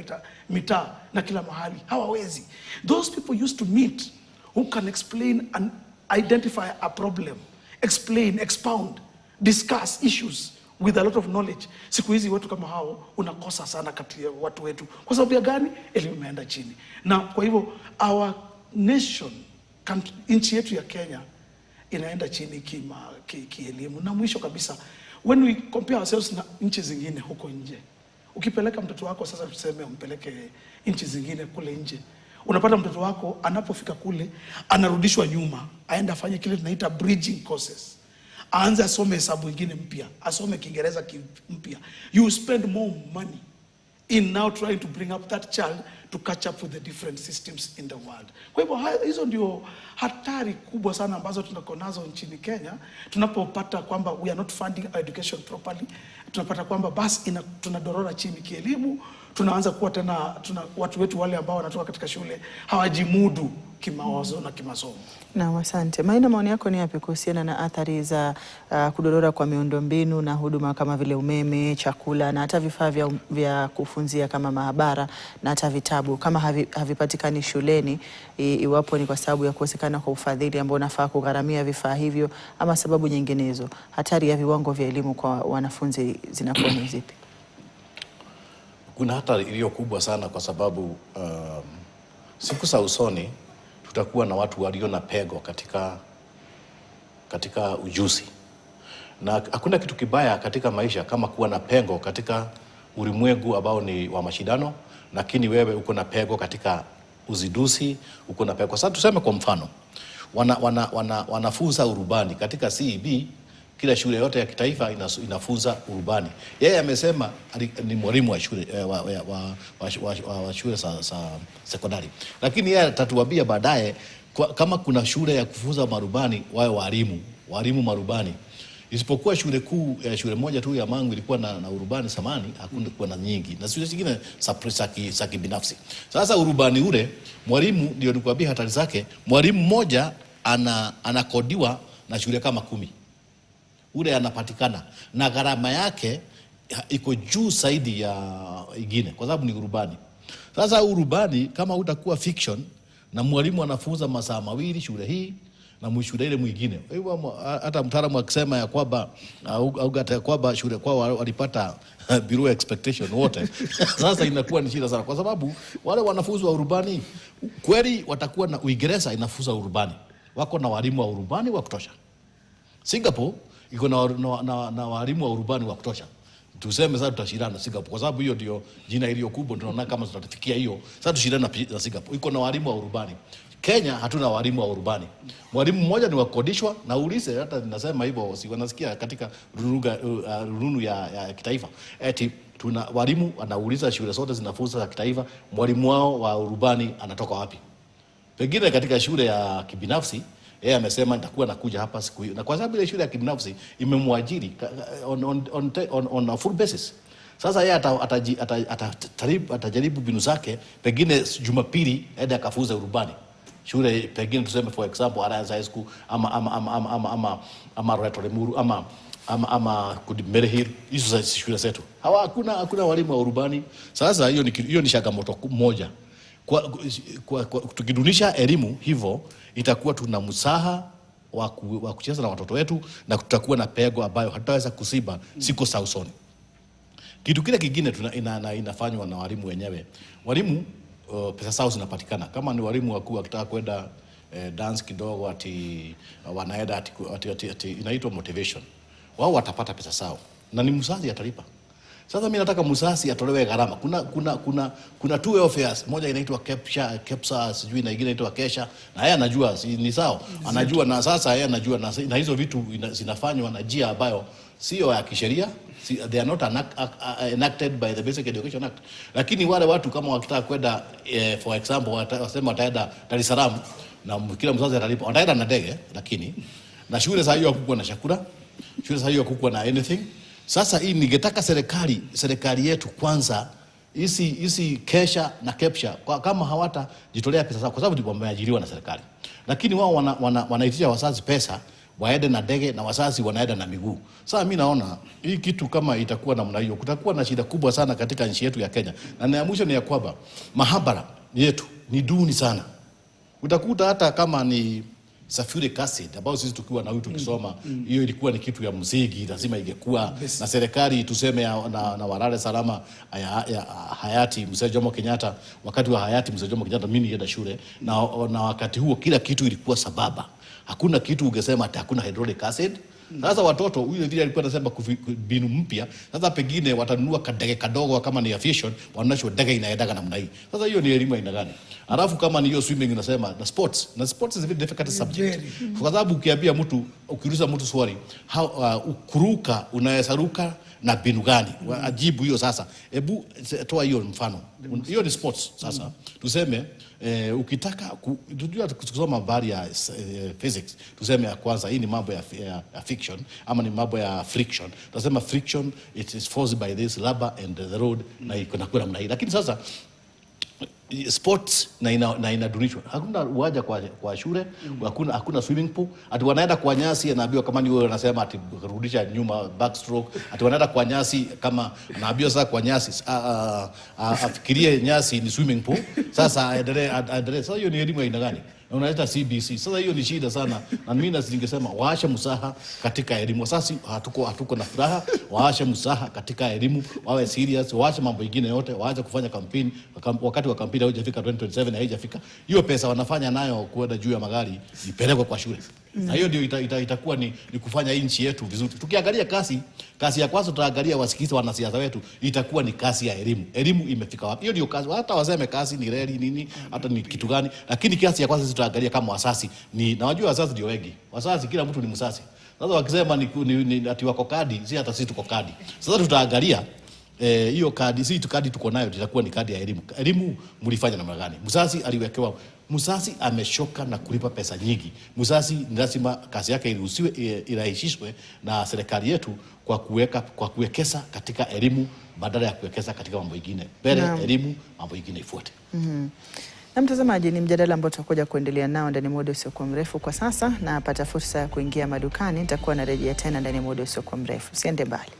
mitaa na kila mahali hawawezi. Those people used to meet who can explain and identify a problem, explain, expound, discuss issues with a lot of knowledge. Siku hizi watu kama hao unakosa sana kati ya watu wetu. Kwa sababu ya gani? Elimu imeenda chini. Na kwa hivyo our nation, nchi yetu ya Kenya inaenda chini kielimu. Na mwisho kabisa, when we compare ourselves na nchi zingine huko nje, ukipeleka mtoto wako sasa, tuseme umpeleke nchi zingine kule nje, unapata mtoto wako anapofika kule anarudishwa nyuma, aenda afanye kile tunaita bridging courses, aanze asome hesabu nyingine mpya, asome Kiingereza mpya. You spend more money in now trying to bring up that child to catch up with the different systems in the world. Kwa hivyo hizo ndio hatari kubwa sana ambazo tunako nazo nchini Kenya. Tunapopata kwamba we are not funding our education properly, tunapata kwamba basi tunadorora chini kielimu, tunaanza kuwa tena watu wetu wale ambao wanatoka katika shule hawajimudu kimawazo na kimasomo. Na asante. Maina, maoni yako ni yapi kuhusiana na athari za kudorora kwa miundombinu na huduma kama vile umeme, chakula na hata vifaa vya kufunzia kama maabara na hata vitabu kama havipatikani shuleni, iwapo ni kwa sababu ya kukosekana kwa ufadhili ambao unafaa kugharamia vifaa hivyo ama sababu nyinginezo? Hatari ya viwango vya elimu kwa wanafunzi zinakuwa ni zipi? Kuna hatari iliyo kubwa sana kwa sababu siku za usoni tutakuwa na watu walio na pego katika ujuzi. Na hakuna kitu kibaya katika maisha kama kuwa na pengo katika ulimwengu ambao ni wa mashindano, lakini wewe uko na pego katika uzidusi, uko na pego. Sasa tuseme kwa mfano, wanafunza urubani katika CEB. Kila shule yote ya kitaifa inafunza urubani. Yeye amesema ni mwalimu wa shule wa shule za sekondari. Lakini yeye atatuambia baadaye kama kuna shule ya kufunza marubani wawe walimu marubani. Isipokuwa shule kuu, shule moja tu ya Mangu ilikuwa na urubani samani, hakuna kuwa na nyingi. Na shule zingine za kibinafsi. Sasa urubani ule, mwalimu ndio nikwambia hatari zake. Mwalimu mmoja anakodiwa na shule kama 10. Ule anapatikana na gharama yake iko juu zaidi ya ingine kwa sababu ni urubani. Sasa urubani kama utakuwa fiction na mwalimu anafunza masaa 2 shule hii na shule ile mwingine. Hivyo hata mtaalamu akisema ya kwamba au hata kwamba shule kwao walipata below expectation wote. Sasa inakuwa ni shida sana kwa sababu wale wanafunzi wa urubani kweli watakuwa na Uingereza inafunza urubani. Wako na walimu wa urubani wa kutosha. Singapore iko na walimu wa urubani wa kutosha. Tuseme sasa tutashindana na Singapore kwa sababu hiyo ndio jina iliyo kubwa, tunaona kama tutafikia hiyo. Sasa tushindane na Singapore. Iko na walimu wa urubani. Kenya hatuna walimu wa urubani. Mwalimu mmoja ni wakodishwa, na ulize hata ninasema hivyo si wanasikia katika rununu ya kitaifa. Eti tuna walimu anauliza shule zote zinafunza za kitaifa, mwalimu wao wa urubani anatoka wapi? Pengine katika shule ya kibinafsi yeye amesema nitakuwa nakuja hapa siku hiyo. Na kwa sababu ile shule ya kibinafsi imemwajiri on a full basis. Sasa yeye atajaribu binu zake, pengine Jumapili aende akafunza urubani. Shule pengine tuseme for example Alliance High School ama Retro Lemuru ama Kudimerehir, hizo za shule zetu. Hakuna walimu wa urubani. Sasa hiyo ni changamoto moja. Tukidunisha elimu hivyo itakuwa tuna msaha wa kucheza na watoto wetu na tutakuwa na pego ambayo hatutaweza kusiba siku za usoni. Kitu kile kingine inafanywa na walimu wenyewe. Walimu pesa zao zinapatikana. Kama ni walimu wakuu wakitaka kwenda dance kidogo ati wanaenda ati inaitwa motivation. Wao watapata pesa zao na ni mzazi atalipa. Sasa mimi nataka mzazi atolewe gharama. Kuna two welfares, moja inaitwa Kepsa sijui na nyingine inaitwa Kesha, na yeye anajua ni sawa. Anajua na sasa yeye anajua na hizo vitu zinafanywa na njia ambayo sio ya kisheria. They are not enacted by the Basic Education Act. Lakini wale watu kama wakitaka kwenda for example wasema wataenda Dar es Salaam, na kila mzazi atalipa, wanaenda na ndege, lakini na shule saa hiyo hakukuwa na chakula, shule saa hiyo hakukuwa na anything. Sasa hii ningetaka serikali yetu kwanza isi kesha na capture kama hawata jitolea pesa zao, kwa sababu wameajiriwa na serikali, lakini wao wanaitisha wazazi pesa waende na ndege na wazazi wanaenda na miguu. Sasa mimi naona hii kitu kama itakuwa namna hiyo, kutakuwa na shida kubwa sana katika nchi yetu ya Kenya. Na ya mwisho ni ya kwamba mahabara yetu ni duni sana. Utakuta hata kama ni sulfuric acid ambao sisi tukiwa na huyu tukisoma hiyo ilikuwa ni kitu ya msingi, lazima ingekuwa na serikali tuseme na walale salama ya hayati Mzee Jomo Kenyatta. Wakati wa hayati Mzee Jomo Kenyatta mimi nilienda shule na wakati huo kila kitu ilikuwa sababa. Hakuna kitu ungesema ati hakuna hydraulic acid. Sasa watoto huyo vile alikuwa anasema binu mpya, sasa pengine watanunua kadege kadogo kama ni aviation, wanacho ndege inaendaga namna hii. Sasa hiyo ni elimu aina gani? Alafu kama ni hiyo swimming unasema na sports is a very difficult subject. Kwa sababu ukiambia mtu, ukiuliza mtu swali, kuruka unaweza ruka na binu gani? Ajibu hiyo sasa. Hebu toa hiyo mfano. Hiyo ni sports sasa. Tuseme ukitaka kujua kusoma habari ya physics, tuseme ya kwanza hii ni mambo ya fiction ama ni mambo ya friction. Tunasema friction it is forced by this rubber and the road, na iko na namna hii. Lakini sasa sports na inadunishwa. Hakuna uwanja kwa shule, hakuna swimming pool. Ati wanaenda kwa nyasi, anaambiwa kama ni wewe unasema ati kurudisha nyuma backstroke. Ati wanaenda kwa nyasi, kama anaambiwa sasa kwa nyasi afikirie nyasi ni swimming pool. Sasa aendelee. Sasa hiyo ni elimu aina gani? Unaita CBC. Sasa hiyo ni shida sana. Na mimi ningesema waache msaha katika elimu. Sasa hatuko na furaha. Waache msaha katika elimu. Wawe serious, waache mambo mengine yote, waache kufanya kampeni. Wakati wa kampeni haujafika 2027 haijafika. Hiyo pesa wanafanya nayo kwenda juu ya magari ipelekwe kwa shule. Na hiyo ndio itakuwa ni kufanya nchi yetu vizuri. Tukiangalia kasi ya kwanza tutaangalia wasikizi wanasiasa wetu, itakuwa ni kasi ya elimu. Elimu imefika wapi? Hiyo ndio kazi. Hata waseme kasi ni reli nini, hata ni kitu gani, lakini kasi ya kwanza sisi tutaangalia kama wasasi ni, na wajua wasasi ndio wengi. Wasasi kila mtu ni msasi. Sasa wakisema ni ati wako kadi, si hata sisi tuko kadi. Sasa tutaangalia hiyo kadi, si kadi tuko nayo itakuwa ni kadi ya elimu. Elimu mlifanya namna gani? Msasi aliwekewa, msasi ameshoka na kulipa pesa nyingi. Msasi ni lazima kazi yake iruhusiwe, irahisishwe na serikali yetu kwa kuwekeza katika elimu badala ya kuwekeza katika mambo mengine. Elimu, mambo mengine ifuate. Na mtazamaji, ni mjadala ambao tutakuja kuendelea nao ndani muda usiokuwa mrefu. Kwa sasa napata fursa ya kuingia madukani, nitakuwa narejea tena ndani muda usiokuwa mrefu. Usiende mbali.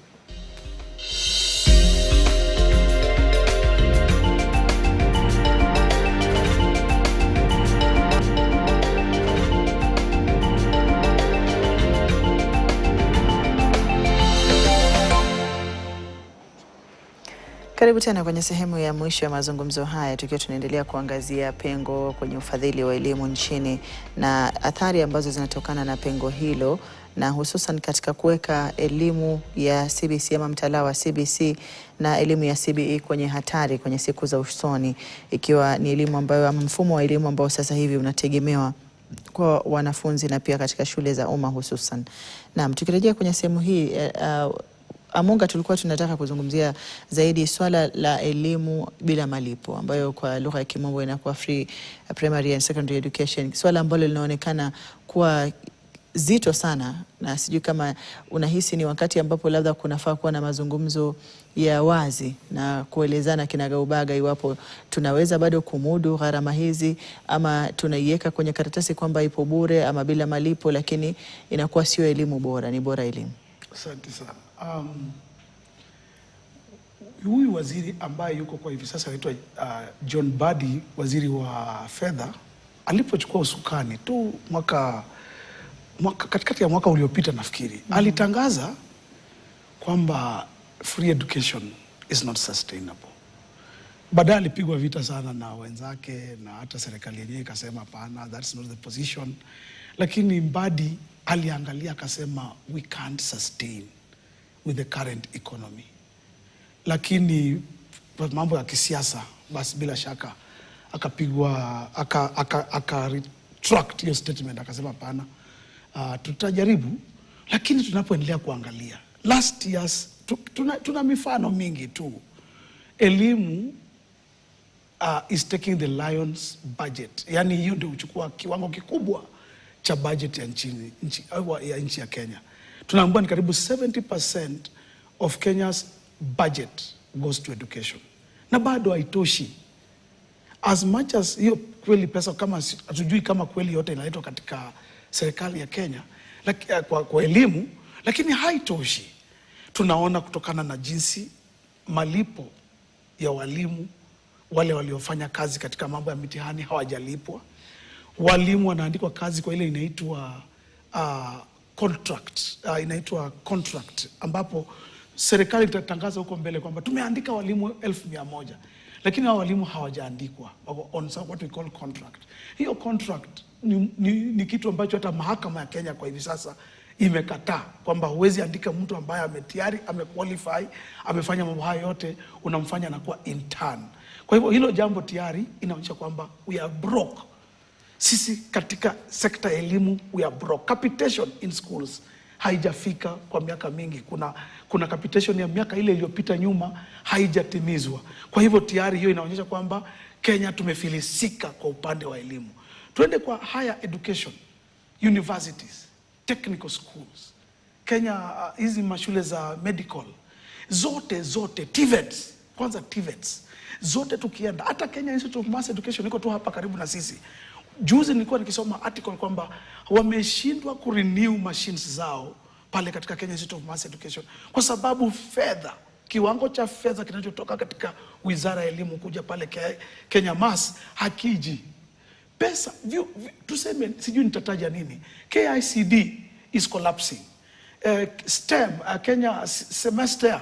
Karibu tena kwenye sehemu ya mwisho ya mazungumzo haya, tukiwa tunaendelea kuangazia pengo kwenye ufadhili wa elimu nchini na athari ambazo zinatokana na pengo hilo, na hususan katika kuweka elimu ya CBC ama mtaala wa CBC na elimu ya CBE kwenye hatari kwenye siku za usoni, ikiwa ni elimu ambayo ama mfumo wa elimu ambao sasa hivi unategemewa kwa wanafunzi na pia katika shule za umma hususan. Naam, tukirejea kwenye sehemu hii Amunga, tulikuwa tunataka kuzungumzia zaidi swala la elimu bila malipo, ambayo kwa lugha ya kimombo inakuwa free primary and secondary education, swala ambalo linaonekana kuwa zito sana, na sijui kama unahisi ni wakati ambapo labda kunafaa kuwa na mazungumzo ya wazi na kuelezana kinagaubaga iwapo tunaweza bado kumudu gharama hizi, ama tunaiweka kwenye karatasi kwamba ipo bure ama bila malipo, lakini inakuwa sio elimu bora, ni bora elimu. Asante sana. Huyu waziri ambaye yuko kwa hivi sasa anaitwa John Mbadi, waziri wa fedha, alipochukua usukani tu katikati ya mwaka uliopita nafikiri, alitangaza kwamba free education is not sustainable. Baadaye alipigwa vita sana na wenzake na hata serikali yenyewe ikasema hapana, that's not the position. Lakini Mbadi aliangalia akasema we can't sustain with the current economy. Lakini mambo ya kisiasa basi bila shaka akapigwa retract hiyo statement, akasema hapana, tutajaribu. Lakini tunapoendelea kuangalia last years tuna mifano mingi tu. Elimu is taking the lion's budget. Yani hiyo ndio uchukua kiwango kikubwa cha budget ya nchi ya Kenya. Tunaambiwa ni karibu 70% of Kenya's budget goes to education. Na bado haitoshi. As much as hiyo kweli pesa kama hatujui kama kweli yote inaletwa katika serikali ya Kenya kwa elimu, lakini haitoshi. Tunaona kutokana na jinsi malipo ya walimu wale waliofanya kazi katika mambo ya mitihani hawajalipwa. Walimu wanaandikwa kazi kwa ile inaitwa contract, ambapo serikali itatangaza huko mbele kwamba tumeandika walimu 1,100, lakini hao walimu hawajaandikwa on what we call contract. Hiyo contract ni kitu ambacho hata mahakama ya Kenya kwa hivi sasa imekataa kwamba huwezi andika mtu ambaye tayari amequalify, amefanya mambo hayo yote, unamfanya anakuwa intern. Kwa hivyo hilo jambo tayari inaonyesha kwamba we are broke. Sisi katika sekta ya elimu we are broke. Capitation in schools haijafika kwa miaka mingi. Kuna capitation ya miaka ile iliyopita nyuma haijatimizwa. Kwa hivyo tayari hiyo inaonyesha kwamba Kenya tumefilisika kwa upande wa elimu. Tuende kwa higher education, universities, technical schools. Kenya hizi mashule za medical zote TVETs, kwanza TVETs zote tukienda, hata Kenya Institute of Mass Education iko tu hapa karibu na sisi. Juzi nilikuwa nikisoma article kwamba wameshindwa kurenew machines zao pale katika Kenya Institute of Mass Education kwa sababu fedha, kiwango cha fedha kinachotoka katika Wizara ya Elimu kuja pale Kenya Mass hakiji. Pesa, tuseme sijui nitataja nini. KICD is collapsing. STEM, Kenya semester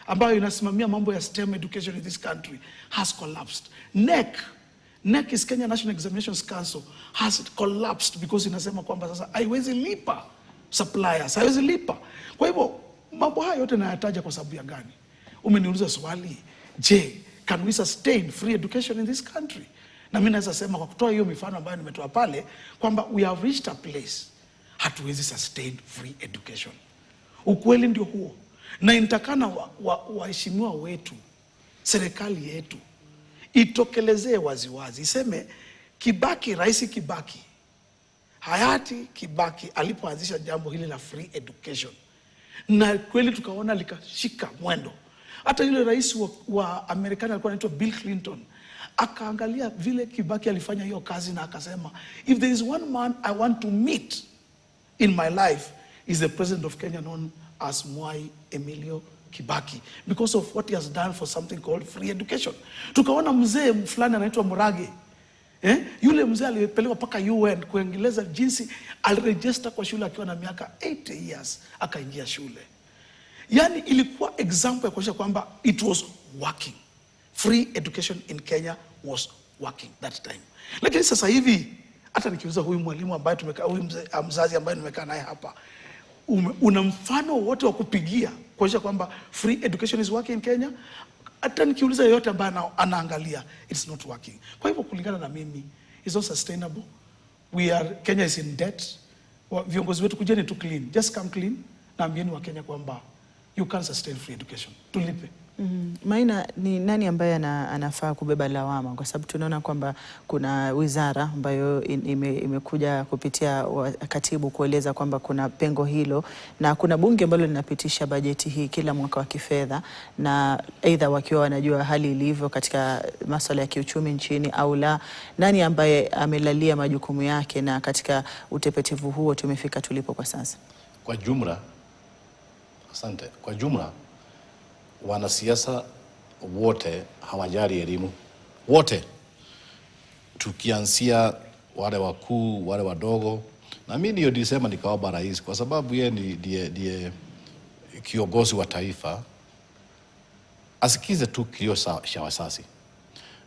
ambayo inasimamia mambo ya STEM education in this country has collapsed. NEC is Kenya National Examinations Council has collapsed because inasema kwamba sasa haiwezi lipa suppliers, haiwezi lipa. Kwa hivyo mambo haya yote nayataja kwa sababu ya gani? Umeniuliza swali, je, can we sustain free education in this country? Na mimi naweza sema kwa kutoa hiyo mifano ambayo nimetoa pale kwamba we have reached a place hatuwezi sustain free education. Ukweli ndio huo. Na inatakana waheshimiwa wetu, serikali yetu itokelezee waziwazi, iseme Kibaki, Rais Kibaki, hayati Kibaki alipoanzisha jambo hili la free education, na kweli tukaona likashika mwendo. Hata yule rais wa Amerikani alikuwa anaitwa Bill Clinton, akaangalia vile Kibaki alifanya hiyo kazi na akasema, if there is one man I want to meet in my life is the president of Kenya known as Mwai Emilio Kibaki, because of what he has done for something called free education. Tukaona mzee fulani anaitwa Murage. Yule mzee alipelekwa paka UN kuengeleza jinsi aliregister kwa shule akiwa na miaka 80 years akaingia shule. Yani ilikuwa example ya kuonyesha kwamba it was working. Free education in Kenya was working that time. Lakini sasa hivi hata nikiuliza huyu mwalimu ambaye tumekaa, huyu mzazi ambaye nimekaa naye hapa, una mfano wote wa kupigia kuonyesha kwamba free education is working in Kenya? Hata nikiuliza yoyote ambaye anaangalia, it's not working. Kwa hivyo kulingana na mimi, it's not sustainable. Kenya is in debt. Viongozi wetu kujeni tu clean, just come clean, na ambieni wa Kenya kwamba you can't sustain free education. Tulipe. Maina, ni nani ambaye anafaa kubeba lawama? Kwa sababu tunaona kwamba kuna wizara ambayo imekuja kupitia katibu kueleza kwamba kuna pengo hilo, na kuna bunge ambalo linapitisha bajeti hii kila mwaka wa kifedha, na aidha wakiwa wanajua hali ilivyo katika masuala ya kiuchumi nchini au la. Nani ambaye amelalia majukumu yake, na katika utepetevu huo tumefika tulipo kwa sasa? Kwa jumla, asante. Kwa jumla, wanasiasa wote hawajali elimu. Wote. Tukianzia wale wakuu, wale wadogo. Na mimi ndio nilisema nikaomba rais, kwa sababu yeye ndiye kiongozi wa taifa, asikize tu kilio cha wasasi.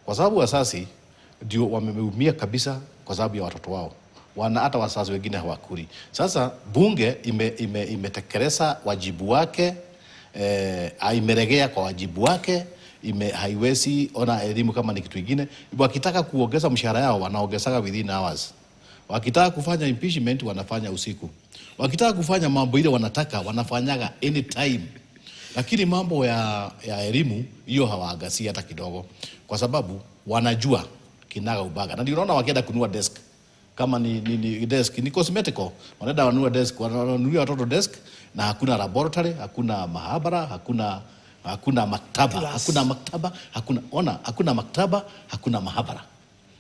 Kwa sababu wasasi ndio wameumia kabisa kwa sababu ya watoto wao. Hata wasasi wengine hawakuli. Sasa bunge imetekeleza wajibu wake, imeregea kwa wajibu wake, haiwezi ona elimu kama ni kitu kingine. Wakitaka kuongeza mshahara yao wanaongeza within hours. Wakitaka kufanya impeachment wanafanya usiku. Wakitaka kufanya mambo ile wanataka wanafanyaga anytime. Lakini mambo ya elimu hiyo hawaangazii hata kidogo, kwa sababu wanajua kinaga ubaga. Na ndio unaona wakienda kununua desk, kama ni desk ni cosmetical, wanaenda wanunua desk, wananunulia watoto desk, na hakuna laboratory, hakuna mahabara, hakuna maktaba, hakuna maktaba, hakuna mahabara.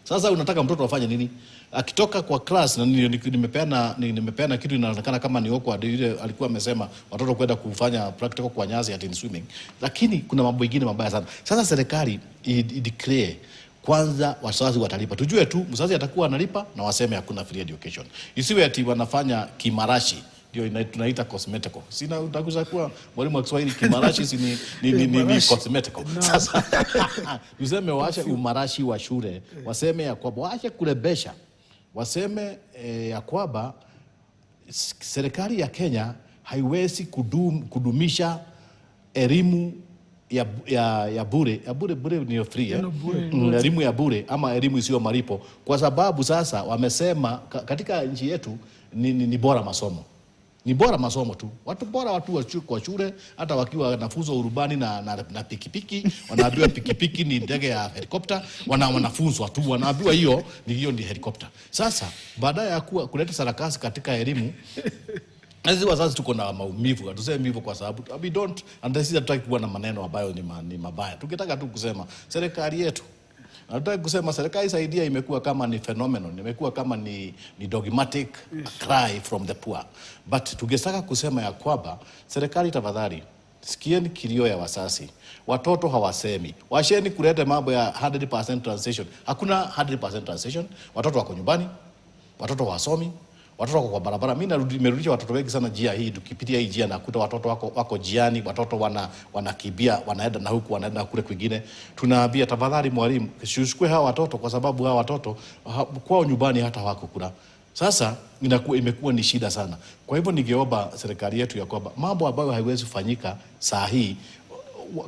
Sasa unataka mtoto afanye nini? Akitoka kwa class, na nimepeana kitu inaonekana kama ni awkward, ile alikuwa amesema watoto kwenda kufanya practical kwa nyasi at in swimming, lakini kuna mambo mengine mabaya sana. Sasa serikali declare kwanza wazazi watalipa. Tujue tu mzazi atakuwa analipa na waseme hakuna free education. Isiwe ati wanafanya kimarashi, ndio tunaita cosmetical. Sina utakuza kuwa mwalimu wa Kiswahili, kimarashi ni cosmetical. Sasa useme waache umarashi wa shule, waseme ya kwamba waache kurebesha, waseme ya kwamba serikali ya Kenya haiwezi kudumisha elimu ya bure ni free, elimu ya bure ama elimu isiyo malipo, kwa sababu sasa wamesema katika nchi yetu ni bora masomo. Ni bora masomo tu. Watu kwa shule, hata wakiwa wanafunzwa urubani na pikipiki, wanaambiwa pikipiki ni ndege ya helikopta, wanafunzwa tu, wanaambiwa hiyo ni helikopta. Sasa baadaye ya kuleta sarakasi katika elimu, sisi wazazi tuko na maumivu, tuseme hivyo kwa sababu we don't, and this is hatutaki kuwa na maneno ambayo ni mabaya. Tukitaka tu kusema serikali yetu, nataka kusema serikali saidia imekuwa kama ni phenomenon, imekuwa kama ni dogmatic cry from the poor. But tungetaka kusema ya kwamba serikali, tafadhali sikieni kilio ya wasasi. Watoto hawasemi. Washeni kuleta mambo ya 100% transition. Hakuna 100% transition. Watoto wako nyumbani, watoto wasomi, watoto wako kwa barabara. Mimi nimerudisha watoto wengi sana njia hii, tukipitia hii njia nakuta watoto wako jiani, watoto wanakimbia, wanaenda na huku, wanaenda kule kwingine. Tunaambia tafadhali mwalimu, usichukue hawa watoto, kwa sababu hawa watoto kwao nyumbani hata hawakukula. Sasa imekuwa ni shida sana. Kwa hivyo ningeomba serikali yetu ya kwamba mambo ambayo haiwezi kufanyika saa hii,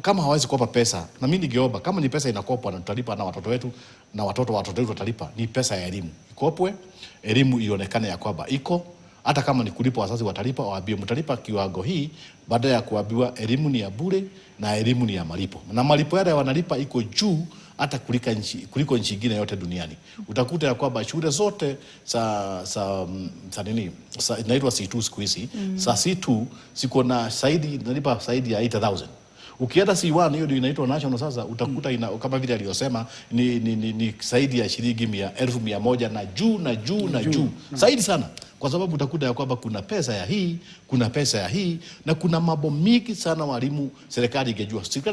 kama hawezi kukopa pesa, na mimi ningeomba kama ni pesa inakopwa na tutalipa na watoto wetu, na watoto wetu watalipa, ni pesa ya elimu. Ikopwe, elimu ionekane ya kwamba iko, hata kama ni kulipa wazazi watalipa, waambie mtalipa kiwango hii, baada ya kuambiwa elimu ni ya bure na elimu ni ya malipo. Na malipo yale wanalipa iko juu hata kuliko nchi nyingine yote duniani. Utakuta ya kwamba shule zote inaitwa C2 siku hizi, sa C2 siko na nalipa zaidi ya 8,000. Ukienda C1 hiyo ndio inaitwa national, sasa utakuta kama vile aliyosema ni zaidi ya shilingi 100,000 na juu zaidi sana, kwa sababu utakuta ya kwamba kuna pesa ya hii, kuna pesa ya hii, na kuna mambo mingi sana walimu. Serikali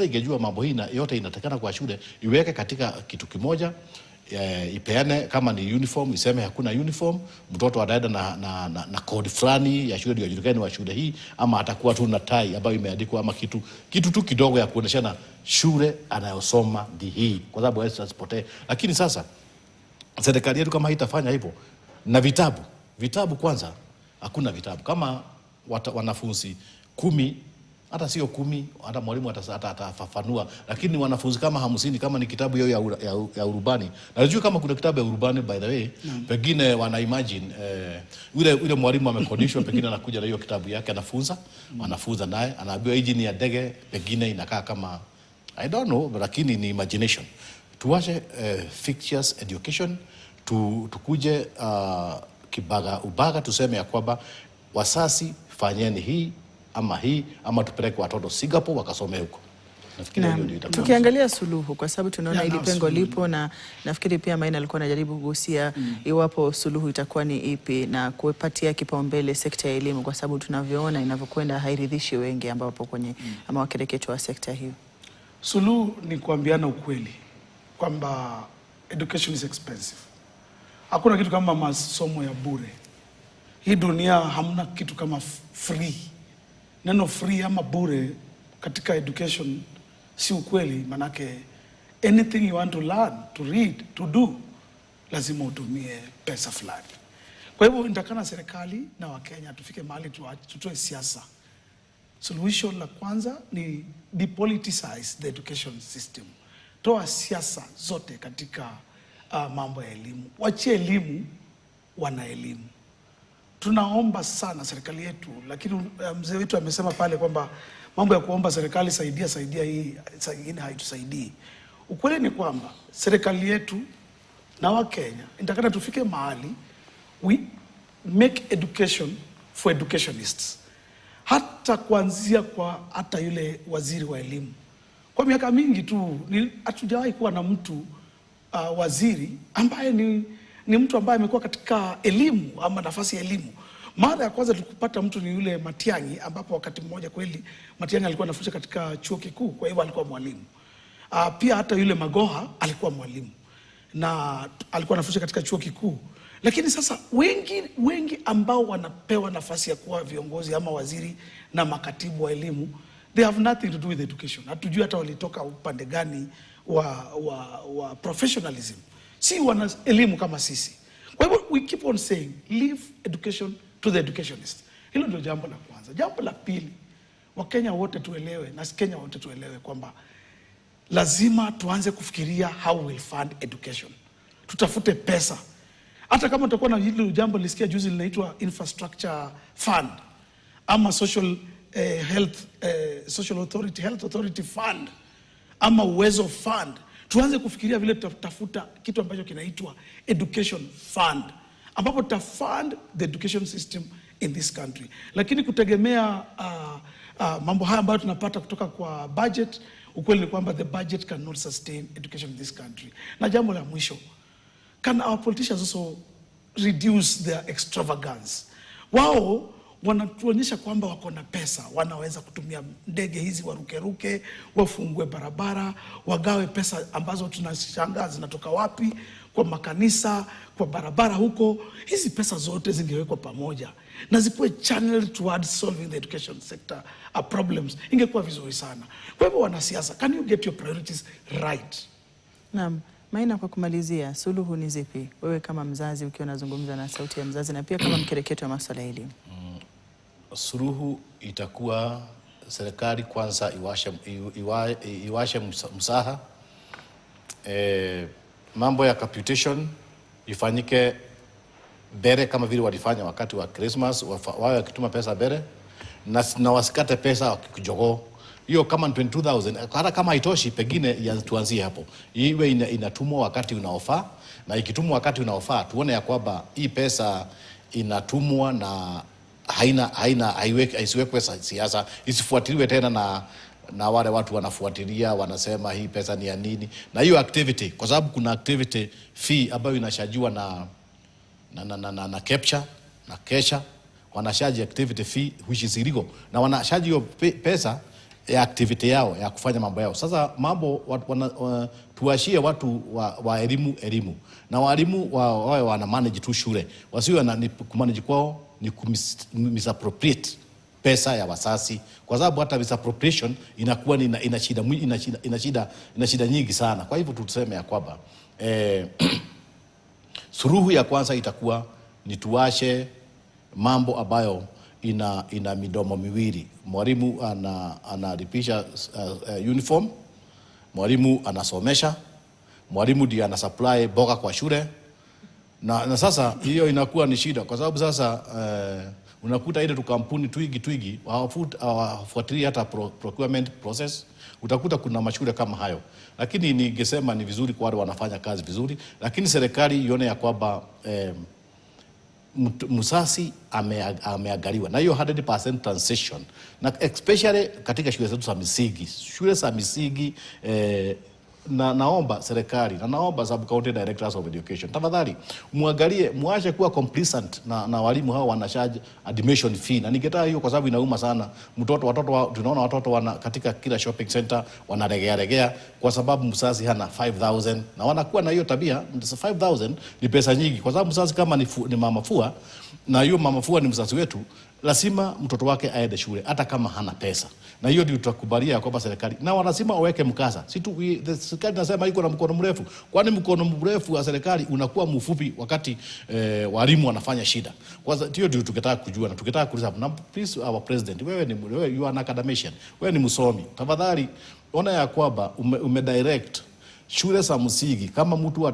ingejua mambo hii na yote inatakana kwa shule, iweke katika kitu kimoja, ipeane kama ni uniform, iseme hakuna uniform, mtoto anaenda na code fulani ya shule ndio ajulikane wa shule hii, ama atakuwa tu na tai ambayo imeandikwa, ama kitu tu kidogo ya kuoneshana shule anayosoma ndi hii, kwa sababu hawezi transporte. Lakini sasa serikali yetu kama haitafanya hivyo, na vitabu kwanza, hakuna vitabu. Kama wanafunzi 10, hata sio 10, hata mwalimu atafafanua, lakini wanafunzi kama 50, kama ni kitabu hiyo ya urubani. Na najua kama kuna kitabu ya urubani, by the way, pengine wana imagine ule mwalimu amekodishwa, pengine anakuja na hiyo kitabu yake, anafunza naye, anaambiwa hii ni ya ndege, pengine inakaa kama I don't know, lakini ni imagination. Tuache fictitious education, tukuje ubaga, tuseme ya kwamba wasasi fanyeni hii ama tupeleke watoto Singapore wakasome huko. Tukiangalia suluhu, kwa sababu tunaona ili pengo lipo, na nafikiri pia Maina alikuwa anajaribu kugusia iwapo suluhu itakuwa ni ipi, na kupatia kipaumbele sekta ya elimu, kwa sababu tunavyoona inavyokwenda hairidhishi wengi ambao wapo kwenye ama wakereketo wa sekta hiyo. Suluhu ni kuambiana ukweli kwamba education is expensive. Hakuna kitu kama masomo ya bure. Hii dunia hamna kitu kama free. Neno free ama bure katika education si ukweli, manake anything you want to learn, to read, to do, lazima utumie pesa fulani. Kwa hivyo nitakana serikali na Wakenya tufike mahali tutoe siasa. Solution la kwanza ni depoliticize the education system. Toa siasa zote katika mambo ya elimu. Wachie elimu wana elimu. tunaomba sana serikali yetu, lakini mzee wetu amesema pale kwamba mambo ya kuomba serikali saidia hii saa nyingine haitusaidii. Ukweli ni kwamba serikali yetu na Wakenya nitakana tufike mahali we make education for educationists. Hata kuanzia kwa hata yule waziri wa elimu. Kwa miaka mingi tu hatujawahi kuwa na mtu waziri ambaye ni mtu ambaye amekuwa katika elimu ama nafasi ya elimu. Mara ya kwanza tukupata mtu ni yule Matiang'i, ambapo wakati mmoja kweli Matiang'i alikuwa anafundisha katika chuo kikuu, kwa hivyo alikuwa mwalimu. Pia hata yule Magoha alikuwa mwalimu na alikuwa anafundisha katika chuo kikuu. Lakini sasa wengi ambao wanapewa nafasi ya kuwa viongozi ama waziri na makatibu wa elimu, they have nothing to do with education. Hatujui hata walitoka upande gani wa professionalism. Si wana elimu kama sisi. Kwa hivyo we keep on saying leave education to the educationist. Hilo ndio jambo la kwanza. Jambo la pili, Wakenya wote tuelewe na Kenya wote tuelewe kwamba lazima tuanze kufikiria how we'll fund education. Tutafute pesa. Hata kama tutakuwa na hilo jambo lisikia juzi linaitwa infrastructure fund ama health authority fund ama uwezo fund, tuanze kufikiria vile tutafuta kitu ambacho kinaitwa education fund, ambapo tutafund the education system in this country. Lakini kutegemea mambo haya ambayo tunapata kutoka kwa budget, ukweli ni kwamba the budget cannot sustain education in this country. Na jambo la mwisho, can our politicians also reduce their extravagance? Wao wanatuonyesha kwamba wako na pesa, wanaweza kutumia ndege hizi warukeruke, wafungue barabara, wagawe pesa ambazo tunashangaa zinatoka wapi, kwa makanisa, kwa barabara huko. Hizi pesa zote zingewekwa pamoja na zikuwe channeled towards solving the education sector problems, ingekuwa vizuri sana. Kwa hivyo wanasiasa, can you get your priorities right? Naam. Maina, kwa kumalizia, suluhu ni zipi? Wewe kama mzazi ukiwa unazungumza na sauti ya mzazi na pia kama mkereketo wa masuala ya elimu. Suluhu itakuwa serikali kwanza iwashe msaha. Mambo ya capitation ifanyike bere kama vile walifanya wakati wa Christmas, wawe wakituma pesa bere na wasikate pesa wakijogoo. Hiyo kama 22,000, hata kama haitoshi pengine tuanzie hapo. Iwe inatumwa wakati unaofaa, na ikitumwa wakati unaofaa tuone ya kwamba hii pesa inatumwa na haisiwekwe siasa, isifuatiliwe tena na wale watu wanafuatilia wanasema hii pesa ni ya nini. Na hiyo activity, kwa sababu kuna activity fee ambayo inashajua na capture na kesha, wanashaji activity fee which is illegal, na wanashaji hiyo pesa ya activity yao ya kufanya mambo yao. Sasa mambo tuwashie watu wa elimu na walimu wawe wana manage tu shule, wasiwe na kumanage kwao ni misappropriate pesa ya wasasi, kwa sababu hata misappropriation inakuwa ina shida nyingi sana. Kwa hivyo tuseme ya kwamba suluhu ya kwanza itakuwa ni tuwashe mambo ambayo ina midomo miwili. Mwalimu analipisha uniform, mwalimu anasomesha, mwalimu ndiye anasupply boga kwa shule. Na sasa hiyo inakuwa ni shida, kwa sababu sasa unakuta ile kampuni twigi hawafuatilia hata procurement process. Utakuta kuna mashule kama hayo, lakini ningesema ni vizuri kwa wale wanafanya kazi vizuri, lakini serikali ione ya kwamba musasi ameangaliwa na hiyo 100% transition, na especially katika shule zetu za misingi. Naomba serikali na naomba sub county directors of education, tafadhali muangalie, muache kuwa complacent na walimu hao wanashaji admission fee. Na ningetaka hiyo kwa sababu inauma sana. Tunaona watoto katika kila shopping center wanaregea kwa sababu mzazi hana 5,000, na wanakuwa na hiyo tabia. 5,000 ni pesa nyingi, kwa sababu mzazi kama ni mama fua, na hiyo mama fua ni mzazi wetu, lazima mtoto wake aende shule hata kama hana pesa. Na hiyo ndio tutakubalia kwamba serikali na lazima waweke mkaza. Serikali nasema iko na mkono mrefu. Kwani mkono mrefu wa serikali unakuwa mfupi wakati walimu wanafanya shida. Kwanza hiyo ndio tungetaka kujua, na tungetaka kuuliza, na please our president, wewe you are an academician, wewe ni msomi, tafadhali ona ya kwamba umedirect shule za msingi kama mtu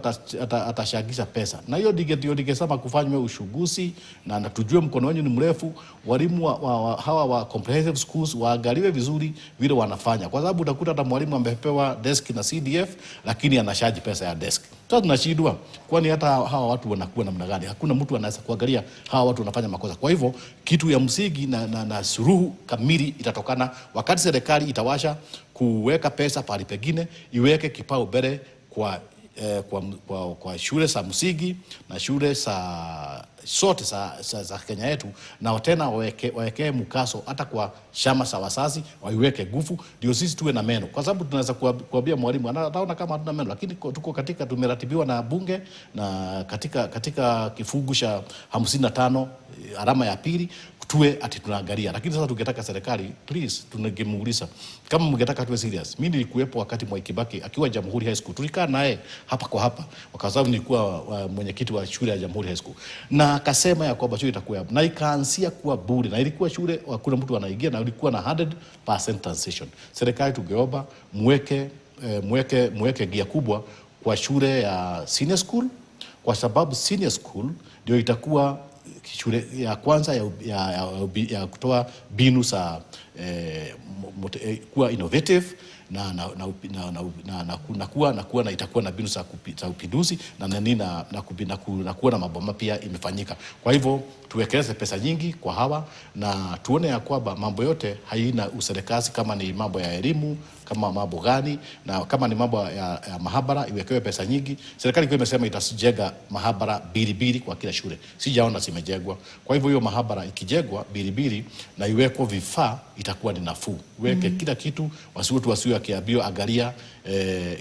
atashagisha pesa, na hiyo ndio ningesema kufanywe ushuguzi na tujue mkono wenu ni mrefu. Walimu hawa wa comprehensive schools waangaliwe vizuri vile wanafanya, kwa sababu utakuta hata mwalimu amepewa desk na CDF lakini anashaji pesa ya desk. Sasa tunashindwa, kwani hata hawa watu wanakuwa namna gani? Hakuna mtu anaweza kuangalia hawa watu wanafanya makosa. Kwa hivyo kitu ya msingi na suluhu kamili itatokana wakati serikali itawasha kuweka pesa pale pengine, iweke kipao mbele kwa shule za msingi na shule zote za Kenya yetu, na tena waweke mkaso hata kwa shama za wazazi, waiweke nguvu ndio sisi tuwe na meno, kwa sababu tunaweza kuambia mwalimu anaona kama hatuna meno, lakini tuko katika tumeratibiwa na bunge na katika kifungu cha 55 alama ya pili tuwe ati tunaangalia. Lakini sasa tungetaka serikali, please, tunagemuuliza kama mngetaka tuwe serious. Mimi nilikuwepo wakati Mwai Kibaki akiwa Jamhuri High School, tulikaa naye hapa kwa hapa, kwa sababu nilikuwa mwenyekiti wa shule ya Jamhuri High School, na akasema ya kwamba shule itakuwa na ikaanzia kuwa bure, na ilikuwa shule hakuna mtu anaingia, na ilikuwa na 100% transition. Serikali tungeomba mweke gia kubwa kwa shule ya senior school, kwa sababu senior school ndio itakuwa shule ya kwanza ya kutoa mbinu za kuwa innovative na itakuwa na mbinu za upinduzi na kuwa na mambo mapya imefanyika. Kwa hivyo tuwekeze pesa nyingi kwa hawa, na tuone ya kwamba mambo yote haina userikali, kama ni mambo ya elimu, kama mambo gani, na kama ni mambo ya mahabara iwekewe pesa nyingi. Serikali kwa imesema itajenga mahabara bili kwa kila shule, sijaona zimejengwa. Kwa hivyo hiyo mahabara ikijengwa bili na iwekwe vifaa, itakuwa ni nafuu. Weke kila kitu, wasiwe akiambiwa angalia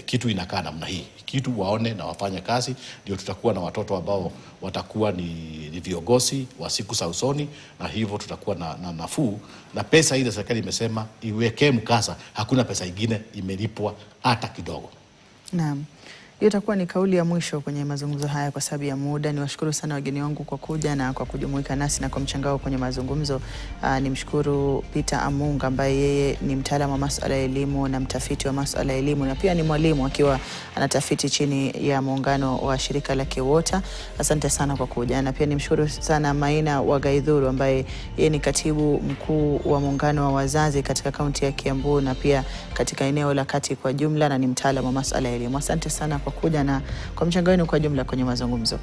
kitu inakaa namna hii, kitu waone na wafanye kazi, ndio tutakuwa na watoto ambao watakuwa ni viongozi wa siku za usoni, na hivyo tutakuwa na nafuu. Na pesa ile serikali imesema iwekee mkasa, hakuna pesa ingine imelipwa hata kidogo. Naam. Hiyo itakuwa ni kauli ya mwisho kwenye mazungumzo haya kwa sababu ya muda. Niwashukuru sana wageni wangu kwa kuja na kwa kujumuika nasi na kwa mchangao kwenye mazungumzo. Nimshukuru Peter Amunga ambaye yeye ni mtaalamu wa masuala ya elimu na mtafiti wa masuala ya elimu, na pia ni mwalimu akiwa anatafiti chini ya muungano wa shirika la KEWOTA. Asante sana kwa kuja. Na pia nimshukuru sana Maina Wagaidhuru ambaye yeye ni katibu mkuu wa muungano wa wazazi katika kaunti ya Kiambu na pia katika eneo la kati kwa jumla, na ni mtaalamu wa masuala ya elimu. Asante sana kwa kuja na kwa mchango wenu kwa jumla kwenye mazungumzo.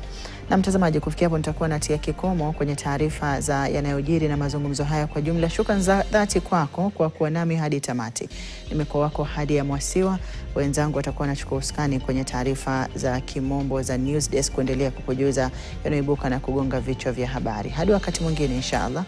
Na mtazamaji, kufikia hapo nitakuwa natia kikomo kwenye taarifa za yanayojiri na mazungumzo haya kwa jumla. Shukrani za dhati kwako kwa kuwa nami hadi tamati. Nimekuwa wako hadi ya Mwasiwa, wenzangu watakuwa wanachukua usukani kwenye taarifa za kimombo za News Desk kuendelea kukujuza yanayoibuka na kugonga vichwa vya habari. Hadi wakati mwingine inshallah.